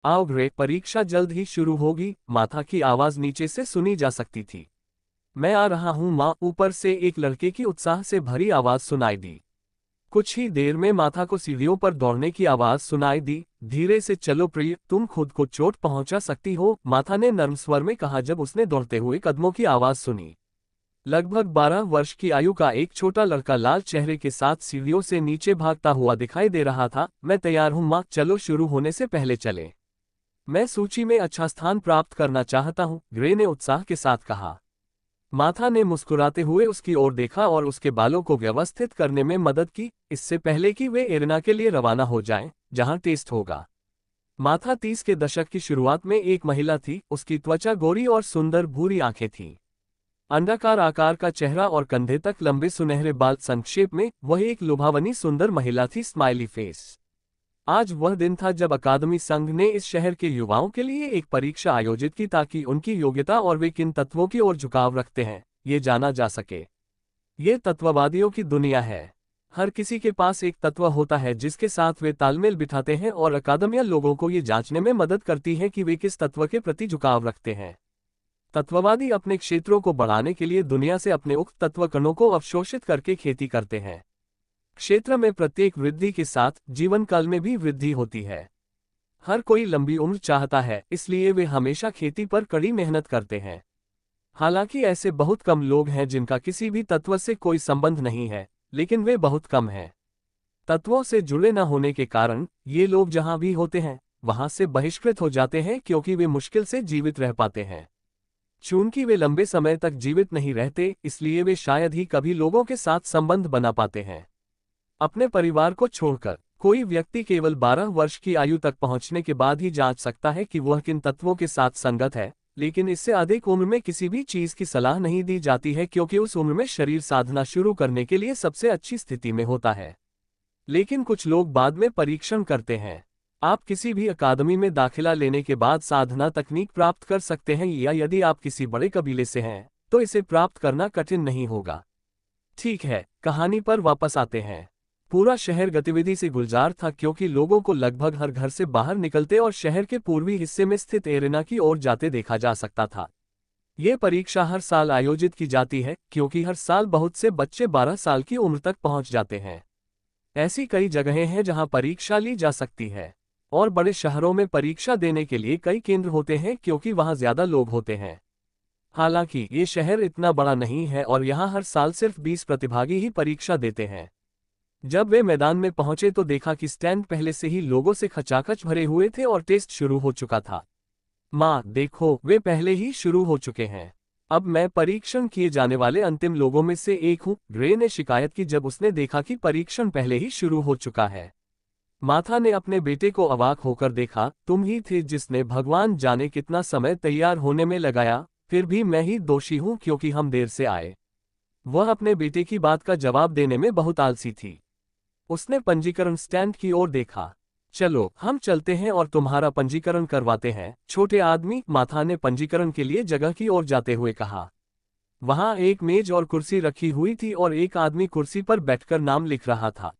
आओ ग्रे, परीक्षा जल्द ही शुरू होगी। माथा की आवाज नीचे से सुनी जा सकती थी। मैं आ रहा हूँ माँ, ऊपर से एक लड़के की उत्साह से भरी आवाज सुनाई दी। कुछ ही देर में माथा को सीढ़ियों पर दौड़ने की आवाज सुनाई दी। धीरे से चलो प्रिय, तुम खुद को चोट पहुंचा सकती हो, माथा ने नर्म स्वर में कहा जब उसने दौड़ते हुए कदमों की आवाज सुनी। लगभग 12 वर्ष की आयु का एक छोटा लड़का लाल चेहरे के साथ सीढ़ियों से नीचे भागता हुआ दिखाई दे रहा था। मैं तैयार हूं माँ, चलो शुरू होने से पहले चले। मैं सूची में अच्छा स्थान प्राप्त करना चाहता हूं, ग्रे ने उत्साह के साथ कहा। माथा ने मुस्कुराते हुए उसकी ओर देखा और उसके बालों को व्यवस्थित करने में मदद की, इससे पहले कि वे एरिना के लिए रवाना हो जाएं, जहां टेस्ट होगा। माथा 30 के दशक की शुरुआत में एक महिला थी। उसकी त्वचा गोरी और सुंदर भूरी आंखें थीं। अंडाकार आकार का चेहरा और कंधे तक लंबे सुनहरे बाल, संक्षेप में वह एक लुभावनी सुंदर महिला थी। Smiley face. आज वह दिन था जब अकादमी संघ ने इस शहर के युवाओं के लिए एक परीक्षा आयोजित की ताकि उनकी योग्यता और वे किन तत्वों की ओर झुकाव रखते हैं, ये जाना जा सके। ये तत्ववादियों की दुनिया है। हर किसी के पास एक तत्व होता है जिसके साथ वे तालमेल बिठाते हैं और अकादमियां लोगों को ये जांचने में मदद करती है कि वे किस तत्व के प्रति झुकाव रखते हैं। तत्ववादी अपने क्षेत्रों को बढ़ाने के लिए दुनिया से अपने उक्त तत्वकणों को अवशोषित करके खेती करते हैं। क्षेत्र में प्रत्येक वृद्धि के साथ जीवन काल में भी वृद्धि होती है। हर कोई लंबी उम्र चाहता है, इसलिए वे हमेशा खेती पर कड़ी मेहनत करते हैं। हालांकि ऐसे बहुत कम लोग हैं जिनका किसी भी तत्व से कोई संबंध नहीं है, लेकिन वे बहुत कम हैं। तत्वों से जुड़े न होने के कारण ये लोग जहां भी होते हैं वहां से बहिष्कृत हो जाते हैं क्योंकि वे मुश्किल से जीवित रह पाते हैं। चूंकि वे लंबे समय तक जीवित नहीं रहते, इसलिए वे शायद ही कभी लोगों के साथ संबंध बना पाते हैं। अपने परिवार को छोड़कर कोई व्यक्ति केवल 12 वर्ष की आयु तक पहुंचने के बाद ही जांच सकता है कि वह किन तत्वों के साथ संगत है, लेकिन इससे अधिक उम्र में किसी भी चीज की सलाह नहीं दी जाती है क्योंकि उस उम्र में शरीर साधना शुरू करने के लिए सबसे अच्छी स्थिति में होता है। लेकिन कुछ लोग बाद में परीक्षण करते हैं। आप किसी भी अकादमी में दाखिला लेने के बाद साधना तकनीक प्राप्त कर सकते हैं, या यदि आप किसी बड़े कबीले से हैं तो इसे प्राप्त करना कठिन नहीं होगा। ठीक है, कहानी पर वापस आते हैं। पूरा शहर गतिविधि से गुलजार था क्योंकि लोगों को लगभग हर घर से बाहर निकलते और शहर के पूर्वी हिस्से में स्थित एरिना की ओर जाते देखा जा सकता था। ये परीक्षा हर साल आयोजित की जाती है क्योंकि हर साल बहुत से बच्चे 12 साल की उम्र तक पहुंच जाते हैं। ऐसी कई जगहें हैं जहां परीक्षा ली जा सकती है, और बड़े शहरों में परीक्षा देने के लिए कई केंद्र होते हैं क्योंकि वहां ज्यादा लोग होते हैं। हालांकि ये शहर इतना बड़ा नहीं है और यहाँ हर साल सिर्फ 20 प्रतिभागी ही परीक्षा देते हैं। जब वे मैदान में पहुंचे तो देखा कि स्टैंड पहले से ही लोगों से खचाखच भरे हुए थे और टेस्ट शुरू हो चुका था। माँ देखो, वे पहले ही शुरू हो चुके हैं। अब मैं परीक्षण किए जाने वाले अंतिम लोगों में से एक हूँ, ग्रे ने शिकायत की जब उसने देखा कि परीक्षण पहले ही शुरू हो चुका है। माथा ने अपने बेटे को अवाक होकर देखा। तुम ही थे जिसने भगवान जाने कितना समय तैयार होने में लगाया, फिर भी मैं ही दोषी हूँ क्योंकि हम देर से आए। वह अपने बेटे की बात का जवाब देने में बहुत आलसी थी। उसने पंजीकरण स्टैंड की ओर देखा। चलो हम चलते हैं और तुम्हारा पंजीकरण करवाते हैं, छोटे आदमी, माथा ने पंजीकरण के लिए जगह की ओर जाते हुए कहा। वहां एक मेज और कुर्सी रखी हुई थी और एक आदमी कुर्सी पर बैठकर नाम लिख रहा था।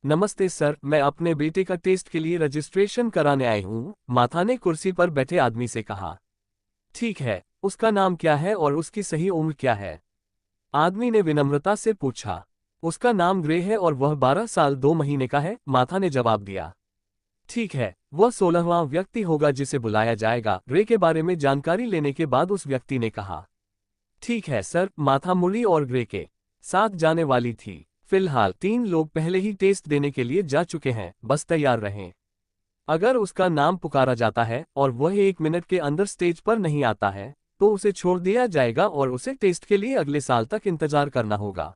नमस्ते सर, मैं अपने बेटे का टेस्ट के लिए रजिस्ट्रेशन कराने आई हूँ, माथा ने कुर्सी पर बैठे आदमी से कहा। ठीक है, उसका नाम क्या है और उसकी सही उम्र क्या है? आदमी ने विनम्रता से पूछा। उसका नाम ग्रे है और वह 12 साल 2 महीने का है, माथा ने जवाब दिया। ठीक है, वह 16वां व्यक्ति होगा जिसे बुलाया जाएगा, ग्रे के बारे में जानकारी लेने के बाद उस व्यक्ति ने कहा। ठीक है सर, माथा मुड़ी और ग्रे के साथ जाने वाली थी। फिलहाल 3 लोग पहले ही टेस्ट देने के लिए जा चुके हैं, बस तैयार रहें। अगर उसका नाम पुकारा जाता है और वह 1 मिनट के अंदर स्टेज पर नहीं आता है तो उसे छोड़ दिया जाएगा और उसे टेस्ट के लिए अगले साल तक इंतजार करना होगा।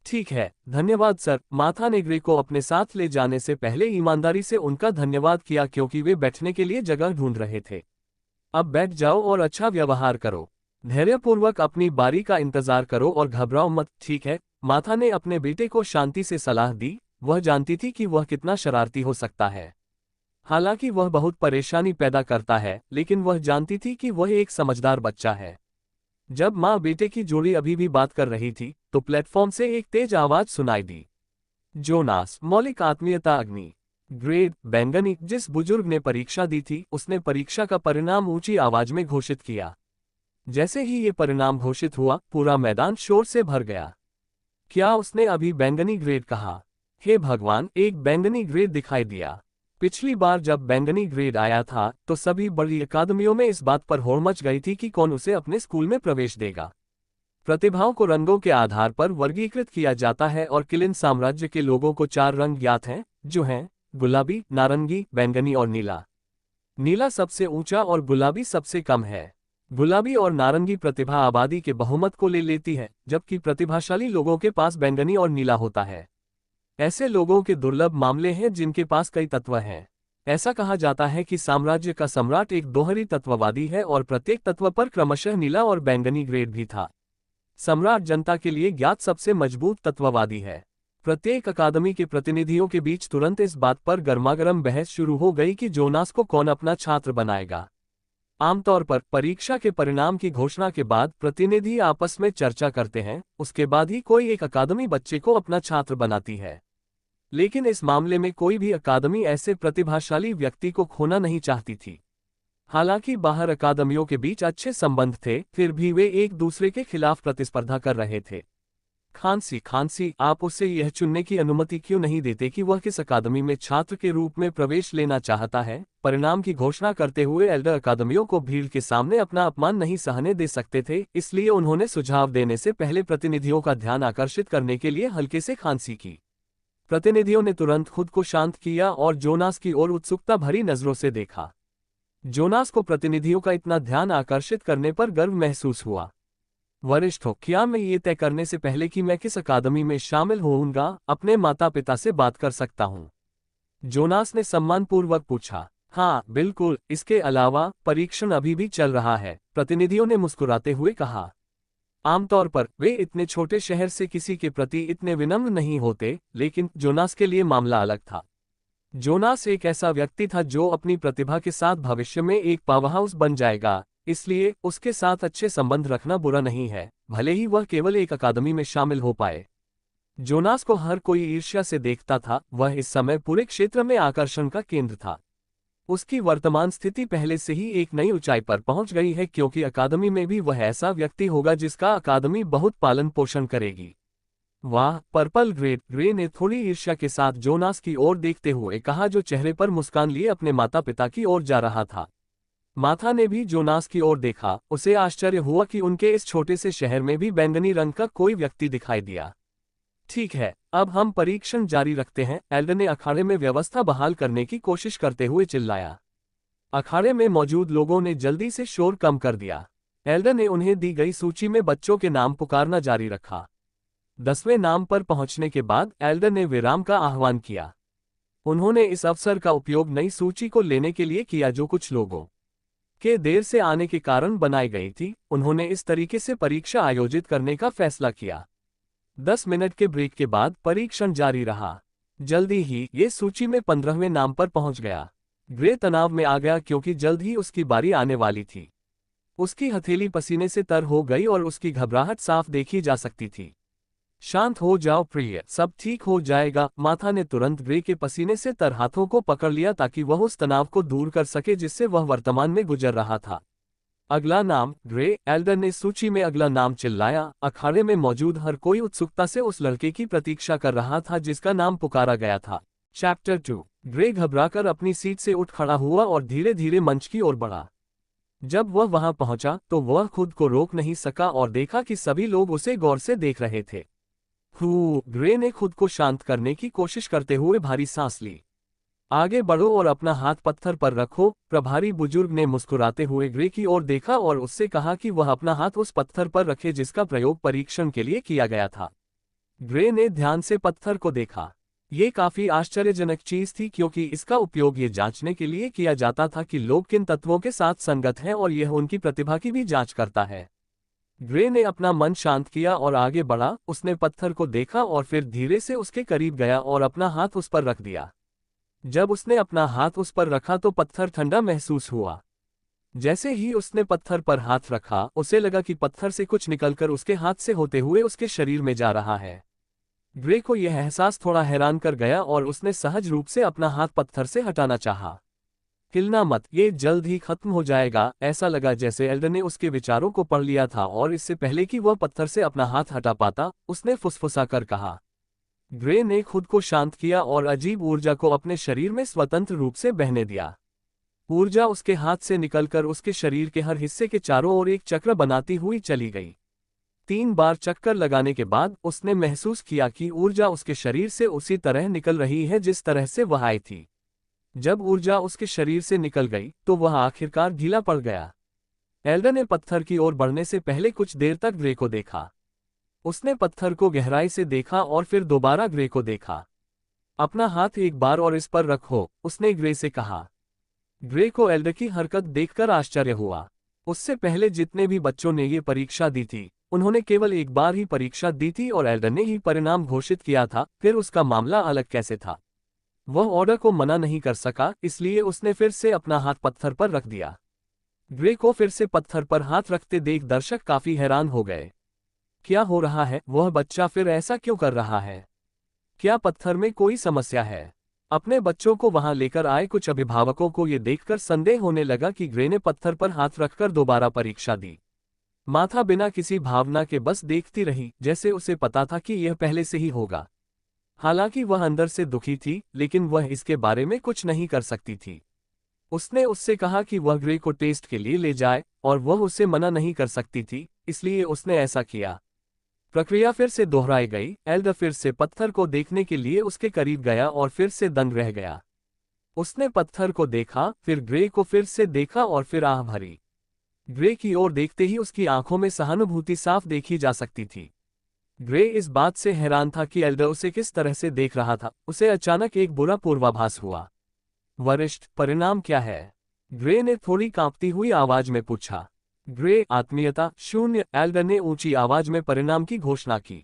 ठीक है, धन्यवाद सर, माथा ने ग्रे को अपने साथ ले जाने से पहले ईमानदारी से उनका धन्यवाद किया क्योंकि वे बैठने के लिए जगह ढूंढ रहे थे। अब बैठ जाओ और अच्छा व्यवहार करो। धैर्यपूर्वक अपनी बारी का इंतजार करो और घबराओ मत, ठीक है? माथा ने अपने बेटे को शांति से सलाह दी। वह जानती थी कि वह कितना शरारती हो सकता है। हालांकि वह बहुत परेशानी पैदा करता है, लेकिन वह जानती थी कि वह एक समझदार बच्चा है। जब माँ बेटे की जोड़ी अभी भी बात कर रही थी तो प्लेटफॉर्म से एक तेज आवाज सुनाई दी। जोनास, मौलिक आत्मीयता अग्नि। ग्रेड बैंगनी। जिस बुजुर्ग ने परीक्षा दी थी उसने परीक्षा का परिणाम ऊंची आवाज में घोषित किया। जैसे ही ये परिणाम घोषित हुआ पूरा मैदान शोर से भर गया। क्या उसने अभी बैंगनी ग्रेड कहा? हे भगवान, एक बैंगनी ग्रेड दिखाई दिया। पिछली बार जब बैंगनी ग्रेड आया था तो सभी बड़ी अकादमियों में इस बात पर होड़ मच गई थी कि कौन उसे अपने स्कूल में प्रवेश देगा। प्रतिभाओं को रंगों के आधार पर वर्गीकृत किया जाता है और किलिन साम्राज्य के लोगों को 4 रंग ज्ञात हैं, जो हैं गुलाबी, नारंगी, बैंगनी और नीला। नीला सबसे ऊंचा और गुलाबी सबसे कम है। गुलाबी और नारंगी प्रतिभा आबादी के बहुमत को ले लेती है, जबकि प्रतिभाशाली लोगों के पास बैंगनी और नीला होता है। ऐसे लोगों के दुर्लभ मामले हैं जिनके पास कई तत्व हैं। ऐसा कहा जाता है कि साम्राज्य का सम्राट एक दोहरी तत्ववादी है और प्रत्येक तत्व पर क्रमशः नीला और बैंगनी ग्रेड भी था। सम्राट जनता के लिए ज्ञात सबसे मजबूत तत्ववादी है। प्रत्येक अकादमी के प्रतिनिधियों के बीच तुरंत इस बात पर गर्मागर्म बहस शुरू हो गई कि जोनास को कौन अपना छात्र बनाएगा। आमतौर पर परीक्षा के परिणाम की घोषणा के बाद प्रतिनिधि आपस में चर्चा करते हैं, उसके बाद ही कोई एक अकादमी बच्चे को अपना छात्र बनाती है। लेकिन इस मामले में कोई भी अकादमी ऐसे प्रतिभाशाली व्यक्ति को खोना नहीं चाहती थी। हालांकि बाहर अकादमियों के बीच अच्छे संबंध थे, फिर भी वे एक दूसरे के खिलाफ प्रतिस्पर्धा कर रहे थे। खांसी, आप उसे यह चुनने की अनुमति क्यों नहीं देते कि वह किस अकादमी में छात्र के रूप में प्रवेश लेना चाहता है? परिणाम की घोषणा करते हुए एल्डर अकादमियों को भीड़ के सामने अपना अपमान नहीं सहने दे सकते थे, इसलिए उन्होंने सुझाव देने से पहले प्रतिनिधियों का ध्यान आकर्षित करने के लिए हल्के से खांसी की। प्रतिनिधियों ने तुरंत खुद को शांत किया और जोनास की ओर उत्सुकता भरी नजरों से देखा। जोनास को प्रतिनिधियों का इतना ध्यान आकर्षित करने पर गर्व महसूस हुआ। वरिष्ठों, क्या मैं ये तय करने से पहले कि मैं किस अकादमी में शामिल होऊंगा अपने माता पिता से बात कर सकता हूँ? जोनास ने सम्मानपूर्वक पूछा। हाँ बिल्कुल, इसके अलावा परीक्षण अभी भी चल रहा है, प्रतिनिधियों ने मुस्कुराते हुए कहा। आमतौर पर वे इतने छोटे शहर से किसी के प्रति इतने विनम्र नहीं होते, लेकिन जोनास के लिए मामला अलग था। जोनास एक ऐसा व्यक्ति था जो अपनी प्रतिभा के साथ भविष्य में एक पावरहाउस बन जाएगा, इसलिए उसके साथ अच्छे संबंध रखना बुरा नहीं है, भले ही वह केवल एक अकादमी में शामिल हो पाए। जोनास को हर कोई ईर्ष्या से देखता था, वह इस समय पूरे क्षेत्र में आकर्षण का केंद्र था। उसकी वर्तमान स्थिति पहले से ही एक नई ऊंचाई पर पहुंच गई है, क्योंकि अकादमी में भी वह ऐसा व्यक्ति होगा जिसका अकादमी बहुत पालन पोषण करेगी। वाह, पर्पल ग्रेड, ग्रे ने थोड़ी ईर्ष्या के साथ जोनास की ओर देखते हुए कहा, जो चेहरे पर मुस्कान लिए अपने माता पिता की ओर जा रहा था। माथा ने भी जोनास की ओर देखा, उसे आश्चर्य हुआ कि उनके इस छोटे से शहर में भी बैंगनी रंग का कोई व्यक्ति दिखाई दिया। ठीक है, अब हम परीक्षण जारी रखते हैं, एल्डर ने अखाड़े में व्यवस्था बहाल करने की कोशिश करते हुए चिल्लाया। अखाड़े में मौजूद लोगों ने जल्दी से शोर कम कर दिया। एल्डर ने उन्हें दी गई सूची में बच्चों के नाम पुकारना जारी रखा। 10वें नाम पर पहुंचने के बाद एल्डर ने विराम का आह्वान किया। उन्होंने इस अवसर का उपयोग नई सूची को लेने के लिए किया जो कुछ लोगों के देर से आने के कारण बनाई गई थी। उन्होंने इस तरीके से परीक्षा आयोजित करने का फैसला किया। 10 मिनट के ब्रेक के बाद परीक्षण जारी रहा। जल्दी ही ये सूची में 15वें नाम पर पहुंच गया। ग्रे तनाव में आ गया क्योंकि जल्द ही उसकी बारी आने वाली थी। उसकी हथेली पसीने से तर हो गई और उसकी घबराहट साफ देखी जा सकती थी। शांत हो जाओ प्रिय, सब ठीक हो जाएगा। माथा ने तुरंत ग्रे के पसीने से तर हाथों को पकड़ लिया ताकि वह उस तनाव को दूर कर सके जिससे वह वर्तमान में गुजर रहा था। अगला नाम, ग्रे, एल्डर ने सूची में अगला नाम चिल्लाया। अखाड़े में मौजूद हर कोई उत्सुकता से उस लड़के की प्रतीक्षा कर रहा था जिसका नाम पुकारा गया था। चैप्टर 2। ग्रे घबराकर अपनी सीट से उठ खड़ा हुआ और धीरे धीरे मंच की ओर बढ़ा। जब वह वहां पहुंचा तो वह खुद को रोक नहीं सका और देखा कि सभी लोग उसे गौर से देख रहे थे। ग्रे ने खुद को शांत करने की कोशिश करते हुए भारी सांस ली। आगे बढ़ो और अपना हाथ पत्थर पर रखो, प्रभारी बुजुर्ग ने मुस्कुराते हुए ग्रे की ओर देखा और उससे कहा कि वह अपना हाथ उस पत्थर पर रखे जिसका प्रयोग परीक्षण के लिए किया गया था। ग्रे ने ध्यान से पत्थर को देखा। ये काफी आश्चर्यजनक चीज थी क्योंकि इसका उपयोग ये जांचने के लिए किया जाता था कि लोग किन तत्वों के साथ संगत हैं और यह उनकी प्रतिभा की भी जांच करता है। ग्रे ने अपना मन शांत किया और आगे बढ़ा। उसने पत्थर को देखा और फिर धीरे से उसके करीब गया और अपना हाथ उस पर रख दिया। जब उसने अपना हाथ उस पर रखा तो पत्थर ठंडा महसूस हुआ। जैसे ही उसने पत्थर पर हाथ रखा, उसे लगा कि पत्थर से कुछ निकलकर उसके हाथ से होते हुए उसके शरीर में जा रहा है। ग्रे को यह एहसास थोड़ा हैरान कर गया और उसने सहज रूप से अपना हाथ पत्थर से हटाना चाहा। हिलना मत, ये जल्द ही खत्म हो जाएगा। ऐसा लगा जैसे एल्डर ने उसके विचारों को पढ़ लिया था और इससे पहले कि वह पत्थर से अपना हाथ हटा पाता, उसने फुसफुसा कर कहा। ग्रे ने खुद को शांत किया और अजीब ऊर्जा को अपने शरीर में स्वतंत्र रूप से बहने दिया। ऊर्जा उसके हाथ से निकलकर उसके शरीर के हर हिस्से के चारों ओर एक चक्र बनाती हुई चली गई। 3 बार चक्कर लगाने के बाद उसने महसूस किया कि ऊर्जा उसके शरीर से उसी तरह निकल रही है जिस तरह से वह आई थी। जब ऊर्जा उसके शरीर से निकल गई तो वह आखिरकार ढीला पड़ गया। एल्डर ने पत्थर की ओर बढ़ने से पहले कुछ देर तक ग्रे को देखा। उसने पत्थर को गहराई से देखा और फिर दोबारा ग्रे को देखा। अपना हाथ एक बार और इस पर रखो, उसने ग्रे से कहा। ग्रे को एल्डर की हरकत देखकर आश्चर्य हुआ। उससे पहले जितने भी बच्चों ने ये परीक्षा दी थी, उन्होंने केवल एक बार ही परीक्षा दी थी और एल्डर ने ही परिणाम घोषित किया था। फिर उसका मामला अलग कैसे था? वह ऑर्डर को मना नहीं कर सका, इसलिए उसने फिर से अपना हाथ पत्थर पर रख दिया। ग्रे को फिर से पत्थर पर हाथ रखते देख दर्शक काफी हैरान हो गए। क्या हो रहा है? वह बच्चा फिर ऐसा क्यों कर रहा है? क्या पत्थर में कोई समस्या है? अपने बच्चों को वहां लेकर आए कुछ अभिभावकों को यह देखकर संदेह होने लगा कि ग्रे ने पत्थर पर हाथ रखकर दोबारा परीक्षा दी। माथा बिना किसी भावना के बस देखती रही, जैसे उसे पता था कि यह पहले से ही होगा। हालांकि वह अंदर से दुखी थी, लेकिन वह इसके बारे में कुछ नहीं कर सकती थी। उसने उससे कहा कि वह ग्रे को टेस्ट के लिए ले जाए, और वह उसे मना नहीं कर सकती थी, इसलिए उसने ऐसा किया। प्रक्रिया फिर से दोहराई गई। एल्डर फिर से पत्थर को देखने के लिए उसके करीब गया और फिर से दंग रह गया। उसने पत्थर को देखा, फिर ग्रे को फिर से देखा और फिर आह भरी। ग्रे की ओर देखते ही उसकी आंखों में सहानुभूति साफ देखी जा सकती थी। ग्रे इस बात से हैरान था कि एल्डर उसे किस तरह से देख रहा था। उसे अचानक एक बुरा पूर्वाभास हुआ। वरिष्ठ, परिणाम क्या है? ग्रे ने थोड़ी कांपती हुई आवाज में पूछा। ग्रे, आत्मीयता 0। एल्डर ने ऊंची आवाज में परिणाम की घोषणा की।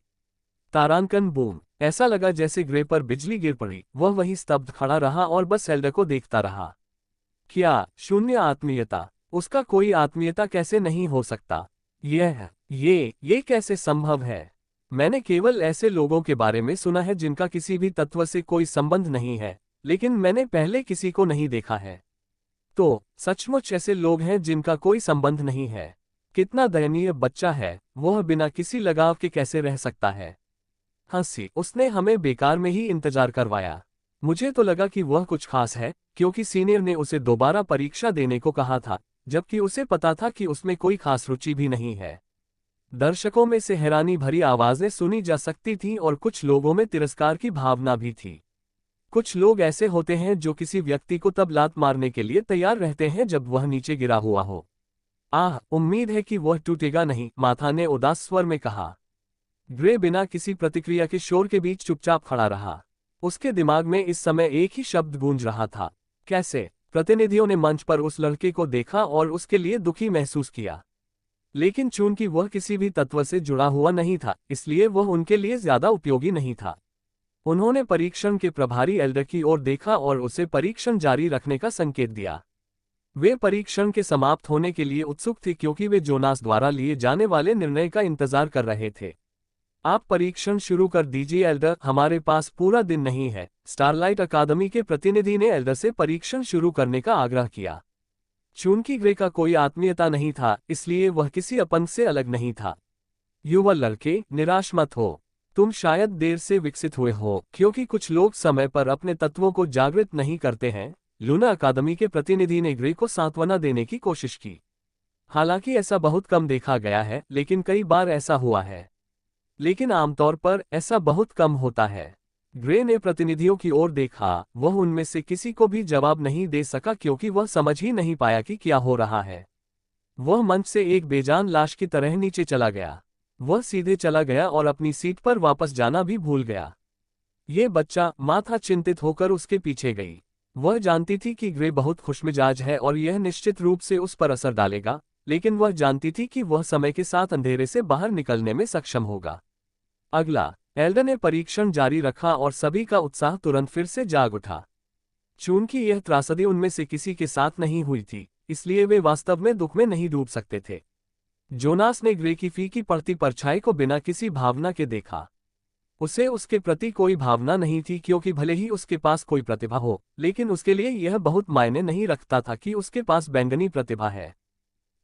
तारांकन बूम। ऐसा लगा जैसे ग्रे पर बिजली गिर पड़ी। वह वहीं स्तब्ध खड़ा रहा और बस एल्डर को देखता रहा। क्या 0 आत्मीयता? उसका कोई आत्मीयता कैसे नहीं हो सकता? ये कैसे संभव है? मैंने केवल ऐसे लोगों के बारे में सुना है जिनका किसी भी तत्व से कोई संबंध नहीं है, लेकिन मैंने पहले किसी को नहीं देखा है। तो सचमुच ऐसे लोग हैं जिनका कोई संबंध नहीं है। कितना दयनीय बच्चा है, वह बिना किसी लगाव के कैसे रह सकता है? हंसी, उसने हमें बेकार में ही इंतजार करवाया। मुझे तो लगा कि वह कुछ खास है, क्योंकि सीनियर ने उसे दोबारा परीक्षा देने को कहा था, जबकि उसे पता था कि उसमें कोई खास रुचि भी नहीं है। दर्शकों में से हैरानी भरी आवाजें सुनी जा सकती थीं और कुछ लोगों में तिरस्कार की भावना भी थी। कुछ लोग ऐसे होते हैं जो किसी व्यक्ति को तब लात मारने के लिए तैयार रहते हैं जब वह नीचे गिरा हुआ हो। आह, उम्मीद है कि वह टूटेगा नहीं, माथा ने उदास स्वर में कहा। ग्रे बिना किसी प्रतिक्रिया के शोर के बीच चुपचाप खड़ा रहा। उसके दिमाग में इस समय एक ही शब्द गूंज रहा था, कैसे? प्रतिनिधियों ने मंच पर उस लड़के को देखा और उसके लिए दुखी महसूस किया, लेकिन चूंकि वह किसी भी तत्व से जुड़ा हुआ नहीं था, इसलिए वह उनके लिए ज्यादा उपयोगी नहीं था। उन्होंने परीक्षण के प्रभारी एल्डर की ओर देखा और उसे परीक्षण जारी रखने का संकेत दिया। वे परीक्षण के समाप्त होने के लिए उत्सुक थे क्योंकि वे जोनास द्वारा लिए जाने वाले निर्णय का इंतजार कर रहे थे। आप परीक्षण शुरू कर दीजिए एल्डर, हमारे पास पूरा दिन नहीं है। स्टारलाइट अकादमी के प्रतिनिधि ने एल्डर से परीक्षण शुरू करने का आग्रह किया। चूंकि ग्रे का कोई आत्मीयता नहीं था, इसलिए वह किसी अपन से अलग नहीं था। युवा लड़के, निराश मत हो। तुम शायद देर से विकसित हुए हो, क्योंकि कुछ लोग समय पर अपने तत्वों को जागृत नहीं करते हैं। लूना अकादमी के प्रतिनिधि ने ग्रे को सांत्वना देने की कोशिश की। हालांकि ऐसा बहुत कम देखा गया है, लेकिन कई बार ऐसा हुआ है। लेकिन आमतौर पर ऐसा बहुत कम होता है। ग्रे ने प्रतिनिधियों की ओर देखा। वह उनमें से किसी को भी जवाब नहीं दे सका क्योंकि वह समझ ही नहीं पाया कि क्या हो रहा है। वह मंच से एक बेजान लाश की तरह नीचे चला गया। वह सीधे चला गया और अपनी सीट पर वापस जाना भी भूल गया। ये बच्चा, माथा चिंतित होकर उसके पीछे गई। वह जानती थी कि ग्रे बहुत खुशमिजाज है और यह निश्चित रूप से उस पर असर डालेगा, लेकिन वह जानती थी कि वह समय के साथ अंधेरे से बाहर निकलने में सक्षम होगा। अगला, एल्डर ने परीक्षण जारी रखा और सभी का उत्साह तुरंत फिर से जाग उठा। चूंकि यह त्रासदी उनमें से किसी के साथ नहीं हुई थी, इसलिए वे वास्तव में दुख में नहीं डूब सकते थे। जोनास ने ग्रे की फीकी पड़ती परछाई को बिना किसी भावना के देखा। उसे उसके प्रति कोई भावना नहीं थी, क्योंकि भले ही उसके पास कोई प्रतिभा हो, लेकिन उसके लिए यह बहुत मायने नहीं रखता था कि उसके पास बैंगनी प्रतिभा है।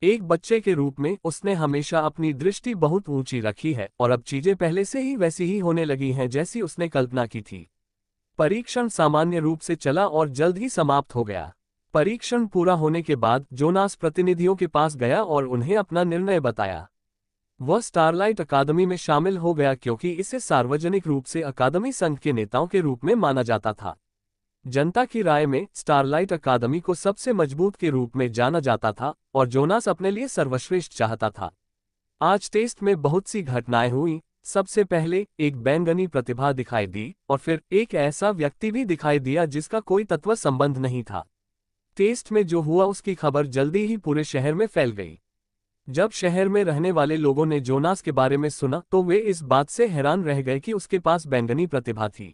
एक बच्चे के रूप में उसने हमेशा अपनी दृष्टि बहुत ऊंची रखी है, और अब चीजें पहले से ही वैसी ही होने लगी हैं जैसी उसने कल्पना की थी। परीक्षण सामान्य रूप से चला और जल्द ही समाप्त हो गया। परीक्षण पूरा होने के बाद जोनास प्रतिनिधियों के पास गया और उन्हें अपना निर्णय बताया। वह स्टारलाइट अकादमी में शामिल हो गया क्योंकि इसे सार्वजनिक रूप से अकादमी संघ के नेताओं के रूप में माना जाता था। जनता की राय में स्टारलाइट अकादमी को सबसे मजबूत के रूप में जाना जाता था, और जोनास अपने लिए सर्वश्रेष्ठ चाहता था। आज टेस्ट में बहुत सी घटनाएं हुई। सबसे पहले एक बैंगनी प्रतिभा दिखाई दी, और फिर एक ऐसा व्यक्ति भी दिखाई दिया जिसका कोई तत्व संबंध नहीं था। टेस्ट में जो हुआ उसकी खबर जल्दी ही पूरे शहर में फैल गई। जब शहर में रहने वाले लोगों ने जोनास के बारे में सुना तो वे इस बात से हैरान रह गए कि उसके पास बैंगनी प्रतिभा थी।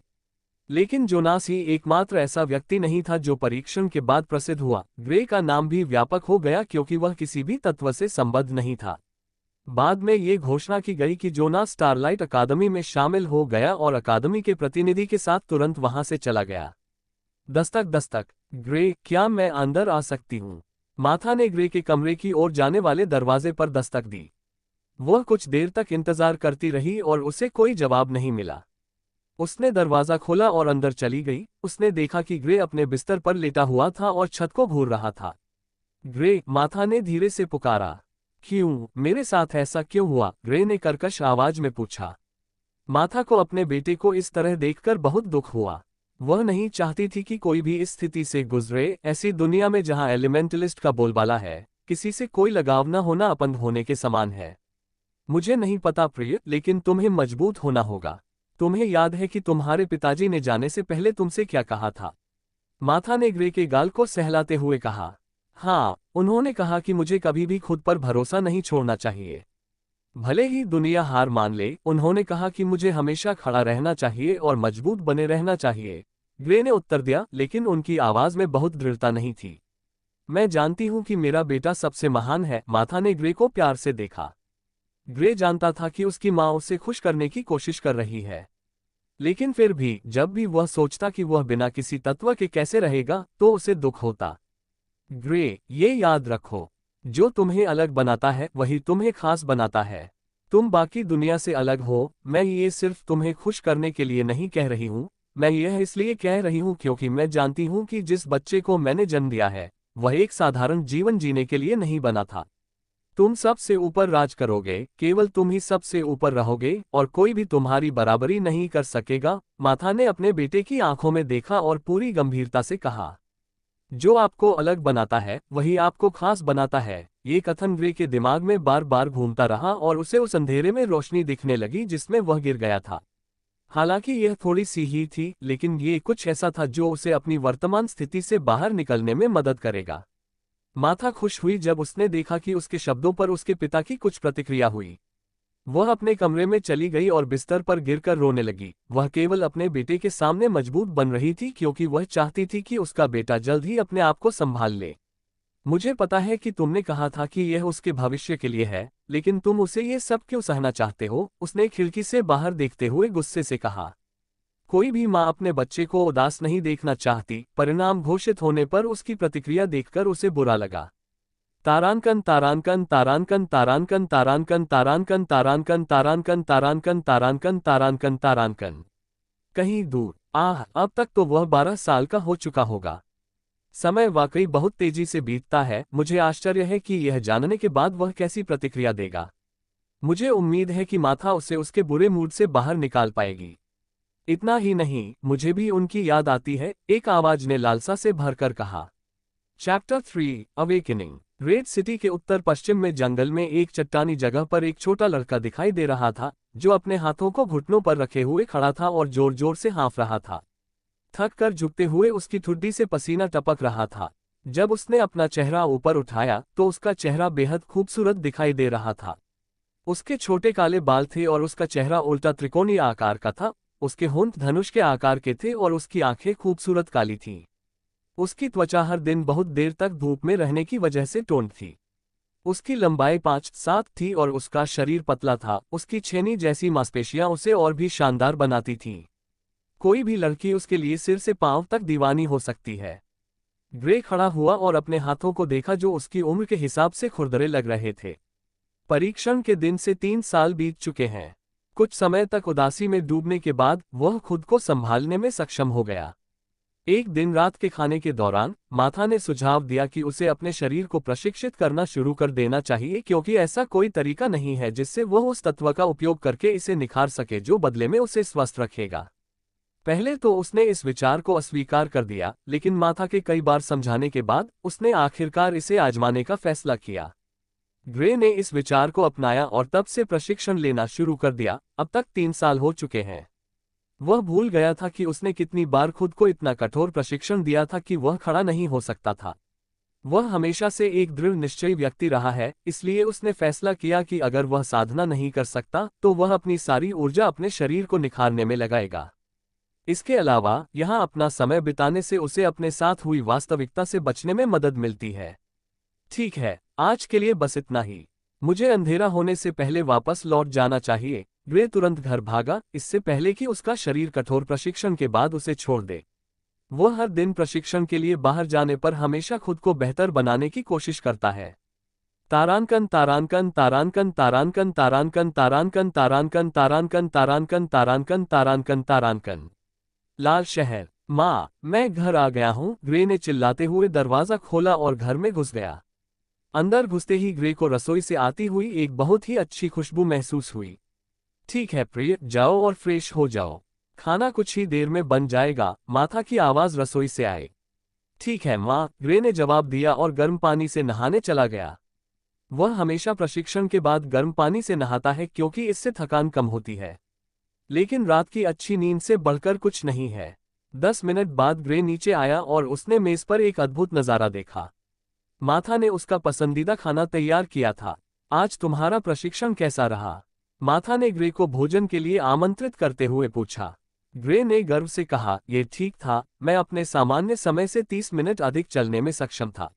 लेकिन जोनास ही एकमात्र ऐसा व्यक्ति नहीं था जो परीक्षण के बाद प्रसिद्ध हुआ। ग्रे का नाम भी व्यापक हो गया क्योंकि वह किसी भी तत्व से संबद्ध नहीं था। बाद में ये घोषणा की गई कि जोनास स्टारलाइट अकादमी में शामिल हो गया और अकादमी के प्रतिनिधि के साथ तुरंत वहां से चला गया। दस्तक दस्तक। ग्रे, क्या मैं अंदर आ सकती हूँ? माथा ने ग्रे के कमरे की ओर जाने वाले दरवाजे पर दस्तक दी। वह कुछ देर तक इंतजार करती रही और उसे कोई जवाब नहीं मिला। उसने दरवाजा खोला और अंदर चली गई। उसने देखा कि ग्रे अपने बिस्तर पर लेटा हुआ था और छत को घूर रहा था। ग्रे, माथा ने धीरे से पुकारा। क्यों, मेरे साथ ऐसा क्यों हुआ? ग्रे ने कर्कश आवाज में पूछा। माथा को अपने बेटे को इस तरह देखकर बहुत दुख हुआ। वह नहीं चाहती थी कि कोई भी इस स्थिति से गुजरे। ऐसी दुनिया में जहां एलिमेंटलिस्ट का बोलबाला है, किसी से कोई लगाव न होना अपंग होने के समान है। मुझे नहीं पता प्रिय, लेकिन तुम्हें मजबूत होना होगा। तुम्हें याद है कि तुम्हारे पिताजी ने जाने से पहले तुमसे क्या कहा था? माथा ने ग्रे के गाल को सहलाते हुए कहा। हाँ, उन्होंने कहा कि मुझे कभी भी खुद पर भरोसा नहीं छोड़ना चाहिए। भले ही दुनिया हार मान ले, उन्होंने कहा कि मुझे हमेशा खड़ा रहना चाहिए और मजबूत बने रहना चाहिए। ग्रे ने उत्तर दिया, लेकिन उनकी आवाज में बहुत दृढ़ता नहीं थी। मैं जानती हूं कि मेरा बेटा सबसे महान है। माथा ने ग्रे को प्यार से देखा। ग्रे जानता था कि उसकी माँ उसे खुश करने की कोशिश कर रही है, लेकिन फिर भी जब भी वह सोचता कि वह बिना किसी तत्व के कैसे रहेगा तो उसे दुख होता। ग्रे, ये याद रखो, जो तुम्हें अलग बनाता है वही तुम्हें खास बनाता है। तुम बाकी दुनिया से अलग हो। मैं ये सिर्फ तुम्हें खुश करने के लिए नहीं कह रही हूँ, मैं यह इसलिए कह रही हूँ क्योंकि मैं जानती हूँ कि जिस बच्चे को मैंने जन्म दिया है वह एक साधारण जीवन जीने के लिए नहीं बना था। तुम सबसे ऊपर राज करोगे, केवल तुम ही सबसे ऊपर रहोगे और कोई भी तुम्हारी बराबरी नहीं कर सकेगा। माथा ने अपने बेटे की आंखों में देखा और पूरी गंभीरता से कहा, जो आपको अलग बनाता है वही आपको खास बनाता है। ये कथन ग्रे के दिमाग में बार बार घूमता रहा और उसे उस अंधेरे में रोशनी दिखने लगी जिसमें वह गिर गया था। हालांकि यह थोड़ी सी ही थी, लेकिन ये कुछ ऐसा था जो उसे अपनी वर्तमान स्थिति से बाहर निकलने में मदद करेगा। माथा खुश हुई जब उसने देखा कि उसके शब्दों पर उसके पिता की कुछ प्रतिक्रिया हुई। वह अपने कमरे में चली गई और बिस्तर पर गिरकर रोने लगी। वह केवल अपने बेटे के सामने मजबूत बन रही थी क्योंकि वह चाहती थी कि उसका बेटा जल्द ही अपने आप को संभाल ले। मुझे पता है कि तुमने कहा था कि यह उसके भविष्य के लिए है, लेकिन तुम उसे ये सब क्यों सहना चाहते हो? उसने खिड़की से बाहर देखते हुए गुस्से से कहा। कोई भी माँ अपने बच्चे को उदास नहीं देखना चाहती। परिणाम घोषित होने पर उसकी प्रतिक्रिया देखकर उसे बुरा लगा। तारांकन तारांकन तारांकन तारांकन तारांकन तारांकन तारांकन तारांकन तारांकन तारांकन तारांकन तारांकन। कहीं दूर। अब तक तो वह 12 साल का हो चुका होगा। समय वाकई बहुत तेजी से बीतता है। मुझे आश्चर्य है कि यह जानने के बाद वह कैसी प्रतिक्रिया देगा। मुझे उम्मीद है कि माथा उसे उसके बुरे मूड से बाहर निकाल पाएगी। इतना ही नहीं, मुझे भी उनकी याद आती है, एक आवाज ने लालसा से भरकर कहा। Chapter 3 awakening. रेड सिटी के उत्तर पश्चिम में जंगल में एक चट्टानी जगह पर एक छोटा लड़का दिखाई दे रहा था, जो अपने हाथों को घुटनों पर रखे हुए खड़ा था और जोर जोर से हाँफ रहा था। थक कर झुकते हुए उसकी ठुड्डी से पसीना टपक रहा था। जब उसने अपना चेहरा ऊपर उठाया तो उसका चेहरा बेहद खूबसूरत दिखाई दे रहा था। उसके छोटे काले बाल थे और उसका चेहरा उल्टा त्रिकोणीय आकार का था। उसके होंठ धनुष के आकार के थे और उसकी आंखें खूबसूरत काली थीं। उसकी त्वचा हर दिन बहुत देर तक धूप में रहने की वजह से टोंड थी। उसकी लंबाई 5-7 थी और उसका शरीर पतला था। उसकी छेनी जैसी मांसपेशियां उसे और भी शानदार बनाती थीं। कोई भी लड़की उसके लिए सिर से पांव तक दीवानी हो सकती है। ग्रे खड़ा हुआ और अपने हाथों को देखा जो उसकी उम्र के हिसाब से खुरदरे लग रहे थे। परीक्षण के दिन से 3 साल बीत चुके हैं। कुछ समय तक उदासी में डूबने के बाद वह खुद को संभालने में सक्षम हो गया। एक दिन रात के खाने के दौरान माथा ने सुझाव दिया कि उसे अपने शरीर को प्रशिक्षित करना शुरू कर देना चाहिए, क्योंकि ऐसा कोई तरीका नहीं है जिससे वह उस तत्व का उपयोग करके इसे निखार सके जो बदले में उसे स्वस्थ रखेगा। पहले तो उसने इस विचार को अस्वीकार कर दिया, लेकिन माथा के कई बार समझाने के बाद उसने आखिरकार इसे आजमाने का फैसला किया। ग्रे ने इस विचार को अपनाया और तब से प्रशिक्षण लेना शुरू कर दिया। अब तक 3 साल हो चुके हैं। वह भूल गया था कि उसने कितनी बार खुद को इतना कठोर प्रशिक्षण दिया था कि वह खड़ा नहीं हो सकता था। वह हमेशा से एक दृढ़ निश्चयी व्यक्ति रहा है, इसलिए उसने फैसला किया कि अगर वह साधना नहीं कर सकता तो वह अपनी सारी ऊर्जा अपने शरीर को निखारने में लगाएगा। इसके अलावा यहाँ अपना समय बिताने से उसे अपने साथ हुई वास्तविकता से बचने में मदद मिलती है। ठीक है, आज के लिए बस इतना ही। मुझे अंधेरा होने से पहले वापस लौट जाना चाहिए। ग्रे तुरंत घर भागा, इससे पहले कि उसका शरीर कठोर प्रशिक्षण के बाद उसे छोड़ दे। वह हर दिन प्रशिक्षण के लिए बाहर जाने पर हमेशा खुद को बेहतर बनाने की कोशिश करता है। तारांकन तारांकन तारांकन तारांकन तारांकन तारांकन तारांकन तारांकन तारांकन तारांकन तारांकन तारांकन। लाल शहर। माँ, मैं घर आ गया हूँ, ग्रे ने चिल्लाते हुए दरवाजा खोला और घर में घुस गया। अंदर घुसते ही ग्रे को रसोई से आती हुई एक बहुत ही अच्छी खुशबू महसूस हुई। ठीक है प्रिय, जाओ और फ्रेश हो जाओ। खाना कुछ ही देर में बन जाएगा, माथा की आवाज रसोई से आई। ठीक है माँ, ग्रे ने जवाब दिया और गर्म पानी से नहाने चला गया। वह हमेशा प्रशिक्षण के बाद गर्म पानी से नहाता है क्योंकि इससे थकान कम होती है। लेकिन रात की अच्छी नींद से बढ़कर कुछ नहीं है। 10 मिनट बाद ग्रे नीचे आया और उसने मेज पर एक अद्भुत नज़ारा देखा। माथा ने उसका पसंदीदा खाना तैयार किया था। आज तुम्हारा प्रशिक्षण कैसा रहा? माथा ने ग्रे को भोजन के लिए आमंत्रित करते हुए पूछा। ग्रे ने गर्व से कहा, यह ठीक था, मैं अपने सामान्य समय से 30 मिनट अधिक चलने में सक्षम था।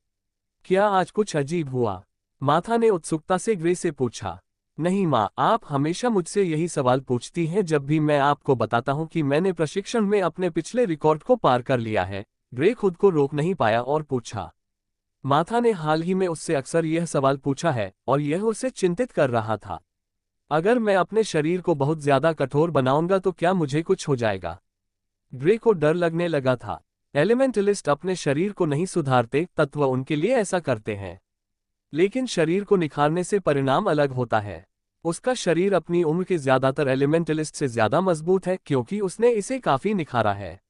क्या आज कुछ अजीब हुआ? माथा ने उत्सुकता से ग्रे से पूछा। नहीं माँ, आप हमेशा मुझसे यही सवाल पूछती हैं जब भी मैं आपको बताता हूँ कि मैंने प्रशिक्षण में अपने पिछले रिकॉर्ड को पार कर लिया है। ग्रे खुद को रोक नहीं पाया और पूछा। माथा ने हाल ही में उससे अक्सर यह सवाल पूछा है और यह उसे चिंतित कर रहा था। अगर मैं अपने शरीर को बहुत ज्यादा कठोर बनाऊंगा तो क्या मुझे कुछ हो जाएगा? ग्रे को डर लगने लगा था। एलिमेंटलिस्ट अपने शरीर को नहीं सुधारते, तत्व उनके लिए ऐसा करते हैं। लेकिन शरीर को निखारने से परिणाम अलग होता है। उसका शरीर अपनी उम्र के ज्यादातर एलिमेंटलिस्ट से ज्यादा मजबूत है क्योंकि उसने इसे काफी निखारा है।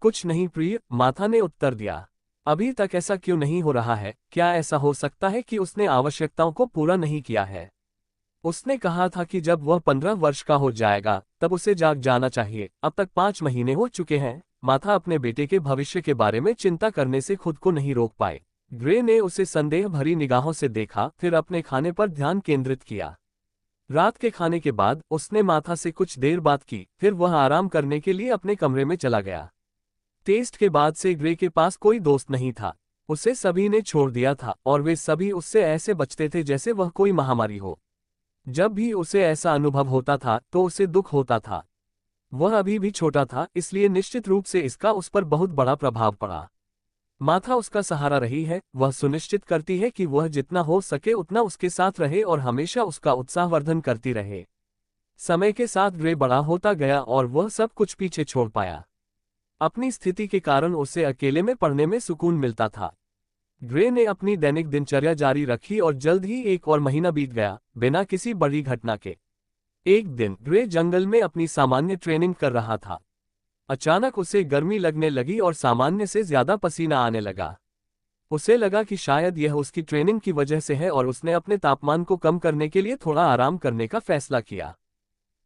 कुछ नहीं प्रिय, माथा ने उत्तर दिया। अभी तक ऐसा क्यों नहीं हो रहा है? क्या ऐसा हो सकता है कि उसने आवश्यकताओं को पूरा नहीं किया है? उसने कहा था कि जब वह 15 वर्ष का हो जाएगा तब उसे जाग जाना चाहिए। अब तक 5 महीने हो चुके हैं। माथा अपने बेटे के भविष्य के बारे में चिंता करने से खुद को नहीं रोक पाए। ग्रे ने उसे संदेह भरी निगाहों से देखा, फिर अपने खाने पर ध्यान केंद्रित किया। रात के खाने के बाद उसने माथा से कुछ देर बात की, फिर वह आराम करने के लिए अपने कमरे में चला गया। टेस्ट के बाद से ग्रे के पास कोई दोस्त नहीं था। उसे सभी ने छोड़ दिया था और वे सभी उससे ऐसे बचते थे जैसे वह कोई महामारी हो। जब भी उसे ऐसा अनुभव होता था तो उसे दुख होता था। वह अभी भी छोटा था, इसलिए निश्चित रूप से इसका उस पर बहुत बड़ा प्रभाव पड़ा। माथा उसका सहारा रही है। वह सुनिश्चित करती है कि वह जितना हो सके उतना उसके साथ रहे और हमेशा उसका उत्साहवर्धन करती रहे। समय के साथ ग्रे बड़ा होता गया और वह सब कुछ पीछे छोड़ पाया। अपनी स्थिति के कारण उसे अकेले में पढ़ने में सुकून मिलता था। ग्रे ने अपनी दैनिक दिनचर्या जारी रखी और जल्द ही एक और महीना बीत गया, बिना किसी बड़ी घटना के। एक दिन ग्रे जंगल में अपनी सामान्य ट्रेनिंग कर रहा था। अचानक उसे गर्मी लगने लगी और सामान्य से ज्यादा पसीना आने लगा। उसे लगा कि शायद यह उसकी ट्रेनिंग की वजह से है और उसने अपने तापमान को कम करने के लिए थोड़ा आराम करने का फैसला किया।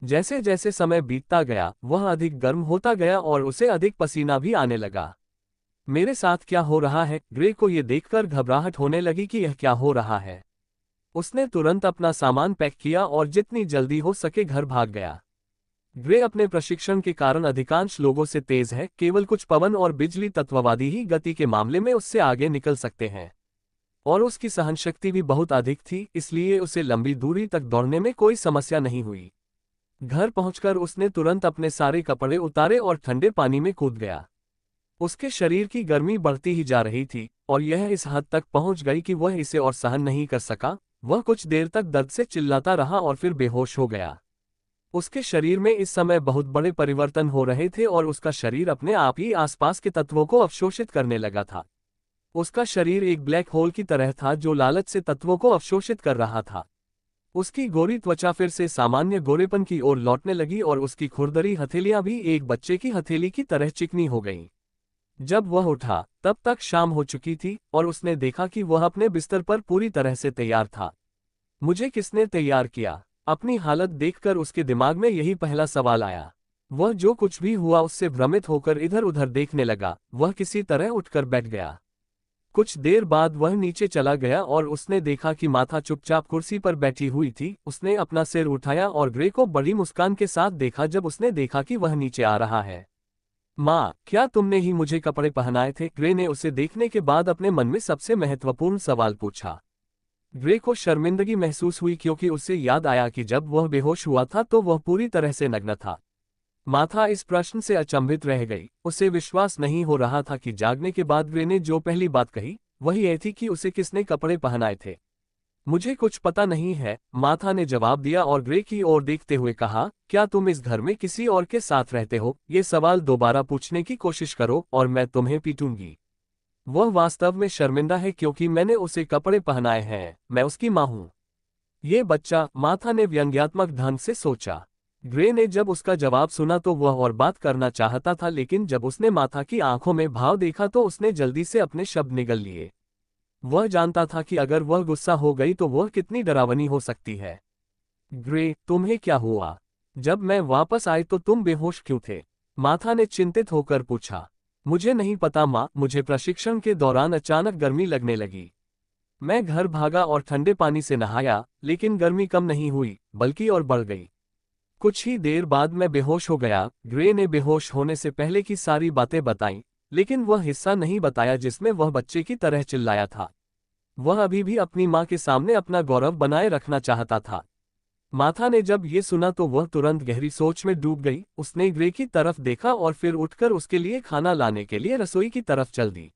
जैसे जैसे समय बीतता गया वह अधिक गर्म होता गया और उसे अधिक पसीना भी आने लगा। मेरे साथ क्या हो रहा है? ग्रे को यह देखकर घबराहट होने लगी कि यह क्या हो रहा है। उसने तुरंत अपना सामान पैक किया और जितनी जल्दी हो सके घर भाग गया। ग्रे अपने प्रशिक्षण के कारण अधिकांश लोगों से तेज है, केवल कुछ पवन और बिजली तत्ववादी ही गति के मामले में उससे आगे निकल सकते हैं। और उसकी सहनशक्ति भी बहुत अधिक थी, इसलिए उसे लंबी दूरी तक दौड़ने में कोई समस्या नहीं हुई। घर पहुंचकर उसने तुरंत अपने सारे कपड़े उतारे और ठंडे पानी में कूद गया। उसके शरीर की गर्मी बढ़ती ही जा रही थी और यह इस हद तक पहुंच गई कि वह इसे और सहन नहीं कर सका। वह कुछ देर तक दर्द से चिल्लाता रहा और फिर बेहोश हो गया। उसके शरीर में इस समय बहुत बड़े परिवर्तन हो रहे थे और उसका शरीर अपने आप ही आसपास के तत्वों को अवशोषित करने लगा था। उसका शरीर एक ब्लैक होल की तरह था जो लालच से तत्वों को अवशोषित कर रहा था। उसकी गोरी त्वचा फिर से सामान्य गोरेपन की ओर लौटने लगी और उसकी खुरदरी हथेलियां भी एक बच्चे की हथेली की तरह चिकनी हो गईं। जब वह उठा तब तक शाम हो चुकी थी और उसने देखा कि वह अपने बिस्तर पर पूरी तरह से तैयार था। मुझे किसने तैयार किया? अपनी हालत देखकर उसके दिमाग में यही पहला सवाल आया। वह जो कुछ भी हुआ उससे भ्रमित होकर इधर उधर देखने लगा। वह किसी तरह उठकर बैठ गया। कुछ देर बाद वह नीचे चला गया और उसने देखा कि माथा चुपचाप कुर्सी पर बैठी हुई थी। उसने अपना सिर उठाया और ग्रे को बड़ी मुस्कान के साथ देखा जब उसने देखा कि वह नीचे आ रहा है। माँ, क्या तुमने ही मुझे कपड़े पहनाए थे? ग्रे ने उसे देखने के बाद अपने मन में सबसे महत्वपूर्ण सवाल पूछा। ग्रे को शर्मिंदगी महसूस हुई क्योंकि उसे याद आया कि जब वह बेहोश हुआ था तो वह पूरी तरह से नग्न था। माथा इस प्रश्न से अचंभित रह गई। उसे विश्वास नहीं हो रहा था कि जागने के बाद ग्रे ने जो पहली बात कही वही यह थी कि उसे किसने कपड़े पहनाए थे। मुझे कुछ पता नहीं है, माथा ने जवाब दिया और ग्रे की ओर देखते हुए कहा, क्या तुम इस घर में किसी और के साथ रहते हो? ये सवाल दोबारा पूछने की कोशिश करो और मैं तुम्हें पीटूंगी। वह वास्तव में शर्मिंदा है क्योंकि मैंने उसे कपड़े पहनाए हैं। मैं उसकी माँ हूँ। ये बच्चा, माथा ने व्यंग्यात्मक ढंग से सोचा। ग्रे ने जब उसका जवाब सुना तो वह और बात करना चाहता था, लेकिन जब उसने माथा की आंखों में भाव देखा तो उसने जल्दी से अपने शब्द निगल लिए। वह जानता था कि अगर वह गुस्सा हो गई तो वह कितनी डरावनी हो सकती है। ग्रे, तुम्हें क्या हुआ? जब मैं वापस आई तो तुम बेहोश क्यों थे? माथा ने चिंतित होकर पूछा। मुझे नहीं पता माँ, मुझे प्रशिक्षण के दौरान अचानक गर्मी लगने लगी। मैं घर भागा और ठंडे पानी से नहाया, लेकिन गर्मी कम नहीं हुई बल्कि और बढ़ गई। कुछ ही देर बाद मैं बेहोश हो गया। ग्रे ने बेहोश होने से पहले की सारी बातें बताईं, लेकिन वह हिस्सा नहीं बताया जिसमें वह बच्चे की तरह चिल्लाया था। वह अभी भी अपनी माँ के सामने अपना गौरव बनाए रखना चाहता था। माथा ने जब ये सुना तो वह तुरंत गहरी सोच में डूब गई। उसने ग्रे की तरफ देखा और फिर उठकर उसके लिए खाना लाने के लिए रसोई की तरफ चल दी।